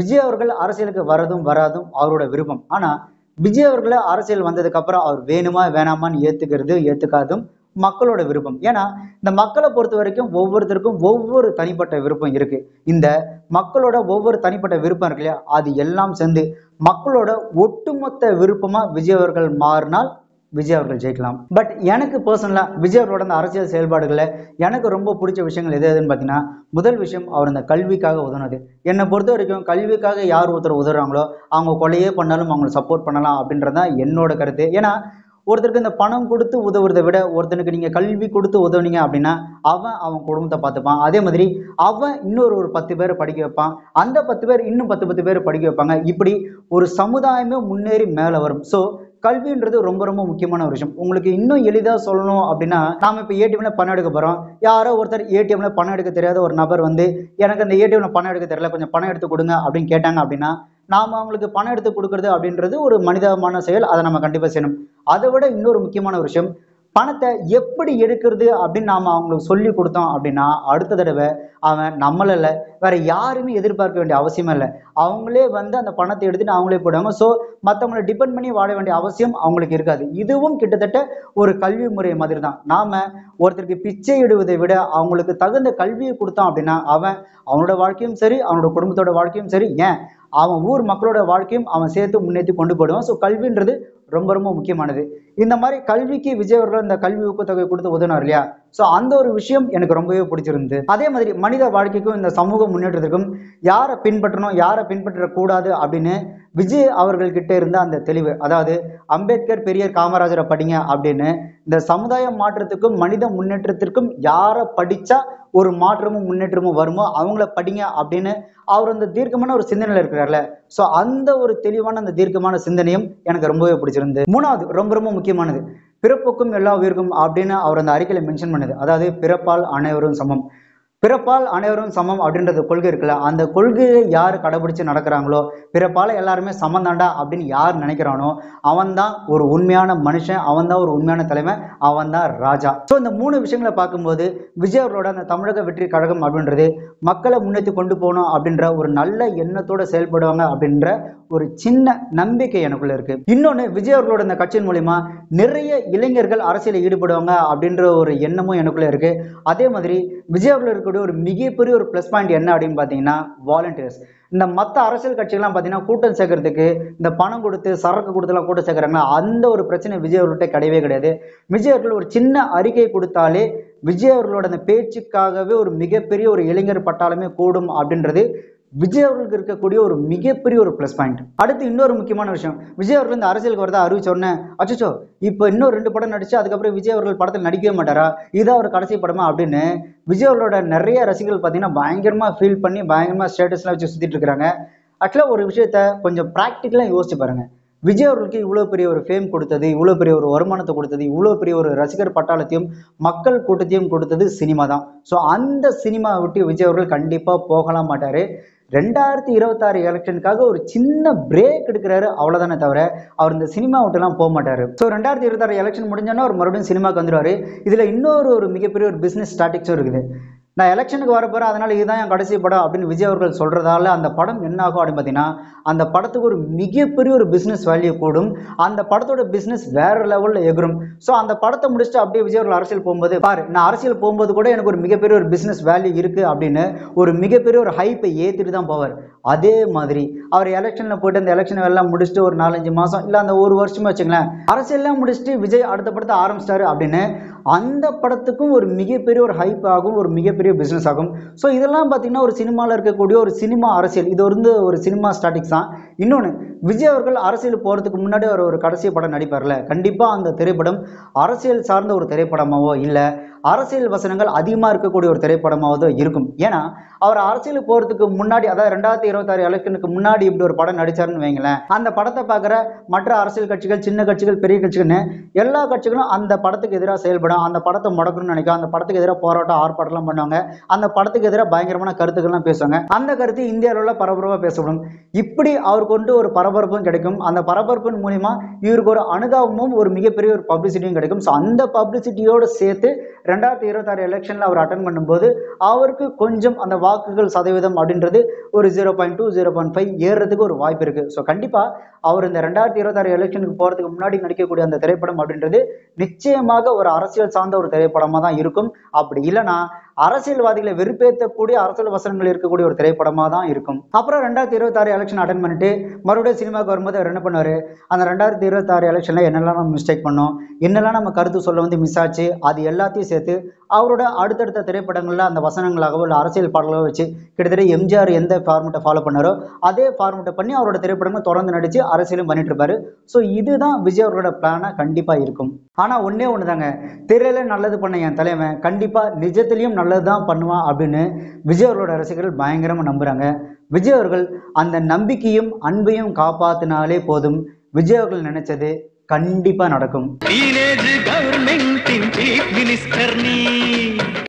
விஜய் அவர்கள் அரசியலுக்கு வராதும் அவரோட விருப்பம். ஆனா விஜய் அவர்களை அரசியல் வந்ததுக்கு அப்புறம் அவர் வேணுமா வேணாமான்னு ஏத்துக்காதும் மக்களோட விருப்பம். ஏன்னா இந்த மக்களை பொறுத்த வரைக்கும் ஒவ்வொருத்தருக்கும் ஒவ்வொரு தனிப்பட்ட விருப்பம் இருக்கு. இந்த மக்களோட ஒவ்வொரு தனிப்பட்ட விருப்பம் இருக்கு இல்லையா, அது எல்லாம் சேர்ந்து மக்களோட ஒட்டுமொத்த விருப்பமா விஜய் அவர்கள் மாறினால் விஜய் அவர்கள் ஜெயிக்கலாம். பட் எனக்கு பர்சனலா விஜய் அவர்களோட அந்த அரசியல் செயல்பாடுகளை எனக்கு ரொம்ப பிடிச்ச விஷயங்கள் எதுன்னு பார்த்தீங்கன்னா, முதல் விஷயம் அவர் அந்த கல்விக்காக உதவுனது. என்னை பொறுத்த வரைக்கும் கல்விக்காக யார் ஒருத்தர் உதவுறாங்களோ அவங்க கொலையே பண்ணாலும் அவங்களை சப்போர்ட் பண்ணலாம் அப்படின்றதான் என்னோட கருத்து. ஏன்னா ஒருத்தருக்கு இந்த பணம் கொடுத்து உதவுறதை விட ஒருத்தனுக்கு நீங்க கல்வி கொடுத்து உதவுனீங்க அப்படின்னா அவன் குடும்பத்தை பார்த்துப்பான். அதே மாதிரி அவன் ஒரு 10 பேரை படிக்க வைப்பான், அந்த 10 பேர் இன்னும் 10 பேரை படிக்க வைப்பாங்க. இப்படி ஒரு சமுதாயமே முன்னேறி மேலே வரும். ஸோ கல்வின்றது ரொம்ப ரொம்ப முக்கியமான ஒரு விஷயம். உங்களுக்கு இன்னும் எளிதாக சொல்லணும் அப்படின்னா, நாம இப்போ ஏடிஎம்ல பணம் எடுக்க போறோம். யாரோ ஒருத்தர் ஏடிஎம்ல பணம் எடுக்க தெரியாத ஒரு நபர் வந்து எனக்கு அந்த ஏடிஎம்ல பணம் எடுக்க தெரியல, கொஞ்சம் பணம் எடுத்து கொடுங்க அப்படின்னு கேட்டாங்க அப்படின்னா நாம அவங்களுக்கு பணம் எடுத்து கொடுக்கறது அப்படின்றது ஒரு மனிதமான செயல். அதை நம்ம கண்டிப்பாக செய்யணும். அதை விட இன்னொரு முக்கியமான ஒரு விஷயம், பணத்தை எப்படி எடுக்கிறது அப்படின்னு நாம் அவங்களுக்கு சொல்லி கொடுத்தோம் அப்படின்னா அடுத்த தடவை அவன் நம்மள வேற யாருமே எதிர்பார்க்க வேண்டிய அவசியமே இல்லை. அவங்களே வந்து அந்த பணத்தை எடுத்துட்டு அவங்களே போடுவாங்க. ஸோ மற்றவங்களை டிபெண்ட் பண்ணி வாழ வேண்டிய அவசியம் அவங்களுக்கு இருக்காது. இதுவும் கிட்டத்தட்ட ஒரு கல்வி முறை மாதிரி தான். நாம ஒருத்தருக்கு பிச்சை இடுவதை விட அவங்களுக்கு தகுந்த கல்வியை கொடுத்தோம் அப்படின்னா அவன் அவனோட வாழ்க்கையும் சரி, அவனோட குடும்பத்தோட வாழ்க்கையும் சரி, ஏன் அவன் ஊர் மக்களோட வாழ்க்கையும் அவன் சேர்த்து முன்னேற்றி கொண்டு போடுவான். ஸோ கல்வின்றது ரொம்ப ரொம்ப முக்கியமானது. இந்த மாதிரி கல்விக்கு விஜய் அவர்கள் இந்த கல்வி ஊக்கத்தொகை கொடுத்து உதவினார் இல்லையா? ஸோ அந்த ஒரு விஷயம் எனக்கு ரொம்பவே பிடிச்சிருந்து. அதே மாதிரி மனித வாழ்க்கைக்கும் இந்த சமூக முன்னேற்றத்திற்கும் யாரை பின்பற்றணும் யாரை பின்பற்றக்கூடாது அப்படின்னு விஜய் அவர்கள்கிட்ட இருந்த அந்த தெளிவு, அதாவது அம்பேத்கர் பெரியார் காமராஜரை படிங்க அப்படின்னு, இந்த சமுதாய மாற்றத்துக்கும் மனித முன்னேற்றத்திற்கும் யாரை படிச்சா ஒரு மாற்றமும் முன்னேற்றமும் வருமோ அவங்கள படிங்க அப்படின்னு அவர் அந்த தீர்க்கமான ஒரு சிந்தனையில இருக்கிறார்ல. ஸோ அந்த ஒரு தெளிவான அந்த தீர்க்கமான சிந்தனையும் எனக்கு ரொம்பவே பிடிச்சிருந்து. மூணாவது ரொம்ப ரொம்ப முக்கியமானது, பிறப்புக்கும் எல்லா உயிருக்கும் அப்படின்னு அவர் அந்த அறிக்கையில மென்ஷன் பண்ணுது. அதாவது பிறப்பால் அனைவரும் சமம். பிறப்பால் அனைவரும் சமம் அப்படின்றது கொள்கை இருக்குல்ல, அந்த கொள்கையை யார் கடைபிடிச்சு நடக்கிறாங்களோ, பிறப்பால எல்லாருமே சமந்தாண்டா அப்படின்னு யார் நினைக்கிறானோ அவன் தான் ஒரு உண்மையான மனுஷன், அவன் தான் ஒரு உண்மையான தலைமை, அவன் தான் ராஜா. ஸோ இந்த 3 விஷயங்களை பார்க்கும்போது விஜய் அவர்களோட அந்த தமிழக வெற்றி கழகம் அப்படின்றது மக்களை முன்னேற்றி கொண்டு போகணும் அப்படின்ற ஒரு நல்ல எண்ணத்தோட செயல்படுவாங்க அப்படின்ற ஒரு சின்ன நம்பிக்கை எனக்குள்ள இருக்கு. இன்னொன்னு, விஜய் அவர்களோட இந்த கட்சியின் மூலியமா நிறைய இளைஞர்கள் அரசியலில் ஈடுபடுவாங்க அப்படின்ற ஒரு எண்ணமும் எனக்குள்ள இருக்கு. அதே மாதிரி விஜய் அவர்கள் இருக்கக்கூடிய ஒரு மிகப்பெரிய ஒரு பிளஸ் பாயிண்ட் என்ன அப்படின்னு பாத்தீங்கன்னா வாலண்டியர்ஸ். இந்த மற்ற அரசியல் கட்சிகள்லாம் பார்த்தீங்கன்னா கூட்டம் சேர்க்கறதுக்கு இந்த பணம் கொடுத்து சரக்கு கொடுத்துலாம் கூட்டம் சேர்க்குறாங்களா, அந்த ஒரு பிரச்சனை விஜய் அவர்கள்ட்ட கிடையவே கிடையாது. விஜய் அவர்கள் ஒரு சின்ன அறிக்கை கொடுத்தாலே விஜய் அவர்களோட அந்த பேச்சுக்காகவே ஒரு மிகப்பெரிய ஒரு இளைஞர் பட்டாளமே கூடும் அப்படின்றது விஜய் அவர்களுக்கு இருக்கக்கூடிய ஒரு மிகப்பெரிய ஒரு பிளஸ் பாயிண்ட். அடுத்து இன்னொரு முக்கியமான விஷயம், விஜய் அவர்கள் இந்த அரசியலுக்கு வரதா அறிவிச்ச உடனே அச்சோ இப்போ இன்னும் 2 படம் நடிச்சு அதுக்கப்புறம் விஜய் அவர்கள் படத்தில் நடிக்கவே மாட்டாரா, இதான் ஒரு கடைசி படமா அப்படின்னு விஜய் அவர்களோட நிறைய ரசிகர்கள் பார்த்தீங்கன்னா பயங்கரமா ஃபீல் பண்ணி பயங்கரமா ஸ்டேட்டஸ்லாம் வச்சு சுத்திட்டு இருக்காங்க. ஆக்சுவலாக ஒரு விஷயத்த கொஞ்சம் ப்ராக்டிக்கலாக யோசிச்சு பாருங்க. விஜய் அவர்களுக்கு இவ்வளோ பெரிய ஒரு ஃபேம் கொடுத்தது, இவ்வளோ பெரிய ஒரு வருமானத்தை கொடுத்தது, இவ்வளோ பெரிய ஒரு ரசிகர் பட்டாளத்தையும் மக்கள் கூட்டத்தையும் கொடுத்தது சினிமா தான். ஸோ அந்த சினிமாவை விட்டு விஜய் அவர்கள் கண்டிப்பாக போகலாம் மாட்டார். 2026 எலெக்ஷனுக்காக ஒரு சின்ன பிரேக் எடுக்கிறாரு, அவ்வளோதானே தவிர அவர் இந்த சினிமா விட்டுலாம் போக மாட்டார். ஸோ 2026 எலெக்ஷன் முடிஞ்சோன்னா அவர் மறுபடியும் சினிமாவுக்கு வந்துடுவார். இதில் இன்னொரு மிகப்பெரிய ஒரு பிஸ்னஸ் ஸ்டாட்டிக்ஸும் இருக்குது. நான் எலெக்ஷனுக்கு வரப்போகிறேன், அதனால் இதுதான் என் கடைசி படம் அப்படின்னு விஜய் அவர்கள் சொல்கிறதால அந்த படம் என்ன ஆகும் அப்படின்னு பார்த்தீங்கன்னா அந்த படத்துக்கு ஒரு மிகப்பெரிய ஒரு பிஸ்னஸ் வேல்யூ கூடும், அந்த படத்தோட பிஸ்னஸ் வேறு லெவலில் எகுரும். ஸோ அந்த படத்தை முடிச்சுட்டு அப்படியே விஜய் அவர்கள் அரசியல் போகும்போது பாரு, நான் அரசியல் போகும்போது கூட எனக்கு ஒரு மிகப்பெரிய ஒரு பிஸ்னஸ் வேல்யூ இருக்குது அப்படின்னு ஒரு மிகப்பெரிய ஒரு ஹைப்பை ஏற்றிட்டு தான் போவார். அதே மாதிரி அவர் எலெக்ஷனில் போயிட்டு அந்த எலெக்ஷன் எல்லாம் முடிச்சுட்டு ஒரு 4-5 மாதம் இல்லை அந்த ஒரு வருஷமா வச்சுங்களேன் அரசியல்லாம் முடிச்சுட்டு விஜய் அடுத்த படத்தை ஆரம்பிச்சிட்டாரு அப்படின்னு அந்த படத்துக்கும் ஒரு மிகப்பெரிய ஒரு ஹைப் ஆகும், ஒரு மிகப்பெரிய பிஸ்னஸ் ஆகும். ஸோ இதெல்லாம் பார்த்தீங்கன்னா ஒரு சினிமாவில் இருக்கக்கூடிய ஒரு சினிமா அரசியல், இது வந்து ஒரு சினிமா ஸ்டாட்டிக்ஸ் தான். இன்னொன்று, விஜய் அவர்கள் அரசியல் போகிறதுக்கு முன்னாடி அவர் ஒரு கடைசி படம் நடிப்பார்ல, கண்டிப்பாக அந்த திரைப்படம் அரசியல் சார்ந்த ஒரு திரைப்படமாவோ இல்லை அரசியல் வசனங்கள் அதிகமாக இருக்கக்கூடிய ஒரு திரைப்படமாவதோ இருக்கும். ஏன்னா அவர் அரசியலுக்கு போகிறதுக்கு முன்னாடி, அதாவது 2026 எலெக்ஷனுக்கு முன்னாடி இப்படி ஒரு படம் நடிச்சாருன்னு வைங்களேன், அந்த படத்தை பார்க்குற மற்ற அரசியல் கட்சிகள், சின்ன கட்சிகள், பெரிய கட்சிகள்னு எல்லா கட்சிகளும் அந்த படத்துக்கு எதிராக செயல்படும், அந்த படத்தை முடக்கணும்னு நினைக்கும், அந்த படத்துக்கு எதிராக போராட்டம் ஆர்ப்பாட்டம்லாம் பண்ணுவாங்க, அந்த படத்துக்கு எதிராக பயங்கரமான கருத்துக்கள்லாம் பேசுவாங்க, அந்த கருத்து இந்தியாவில் பரபரப்பாக பேசப்படும். இப்படி அவருக்கு கொண்டு ஒரு பரபரப்பும் கிடைக்கும், அந்த பரபரப்பின் மூலிமா இவருக்கு ஒரு அனுதாபமும் ஒரு மிகப்பெரிய ஒரு பப்ளிசிட்டியும் கிடைக்கும். ஸோ அந்த பப்ளிசிட்டியோடு சேர்த்து 2026 எலெக்ஷனில் அவர் அட்டன் பண்ணும்போது அவருக்கு கொஞ்சம் அந்த வாக்குகள் சதவீதம் அப்படின்றது ஒரு 0.2, 0.5 ஏறுறதுக்கு ஒரு வாய்ப்பு இருக்குது. ஸோ கண்டிப்பாக அவர் இந்த 2026 எலெக்ஷனுக்கு போகிறதுக்கு முன்னாடி நடிக்கக்கூடிய அந்த திரைப்படம் அப்படின்றது நிச்சயமாக ஒரு அரசியல் சார்ந்த ஒரு திரைப்படமாக தான் இருக்கும். அப்படி இல்லைன்னா அரசியல்வாதிகளை வெறுப்பேற்றக்கூடிய அரசியல் வசனங்கள் இருக்கக்கூடிய ஒரு திரைப்படமாக தான் இருக்கும். அப்புறம் 2026 எலெக்ஷன் அட்டன் பண்ணிட்டு மறுபடியும் சினிமாவுக்கு வரும்போது அவர் என்ன பண்ணுவார், அந்த 2026 எலெக்ஷனில் என்னெல்லாம் நம்ம மிஸ்டேக் பண்ணோம், என்னெல்லாம் நம்ம கருத்து சொல்ல வந்து மிஸ் ஆச்சு, அது எல்லாத்தையும் சேர்த்து அவரோட அடுத்தடுத்த திரைப்படங்களில் அந்த வசனங்களாகவோ இல்லை அரசியல் பாடலாகவோ வச்சு கிட்டத்தட்ட எம்ஜிஆர் எந்த ஃபார்மெட்டை ஃபாலோ பண்ணாரோ அதே ஃபார்மெட்டை பண்ணி அவரோட திரைப்படங்கள் தொடர்ந்து நடித்து அரசியலும் பண்ணிட்டு இருப்பாரு. ஸோ இதுதான் விஜய் அவரோட பிளானாக கண்டிப்பாக இருக்கும். ஆனால் ஒன்றே ஒன்று தாங்க, திரையில நல்லது பண்ண என் தலைவன் கண்டிப்பாக நிஜத்திலையும் நல்லது தான் பண்ணுவான் அப்படின்னு விஜய் அவர்களோட ரசிகர்கள் பயங்கரமாக நம்புகிறாங்க. விஜய் அவர்கள் அந்த நம்பிக்கையும் அன்பையும் காப்பாத்தினாலே போதும், விஜய் அவர்கள் நினைச்சது கண்டிப்பா நடக்கும்.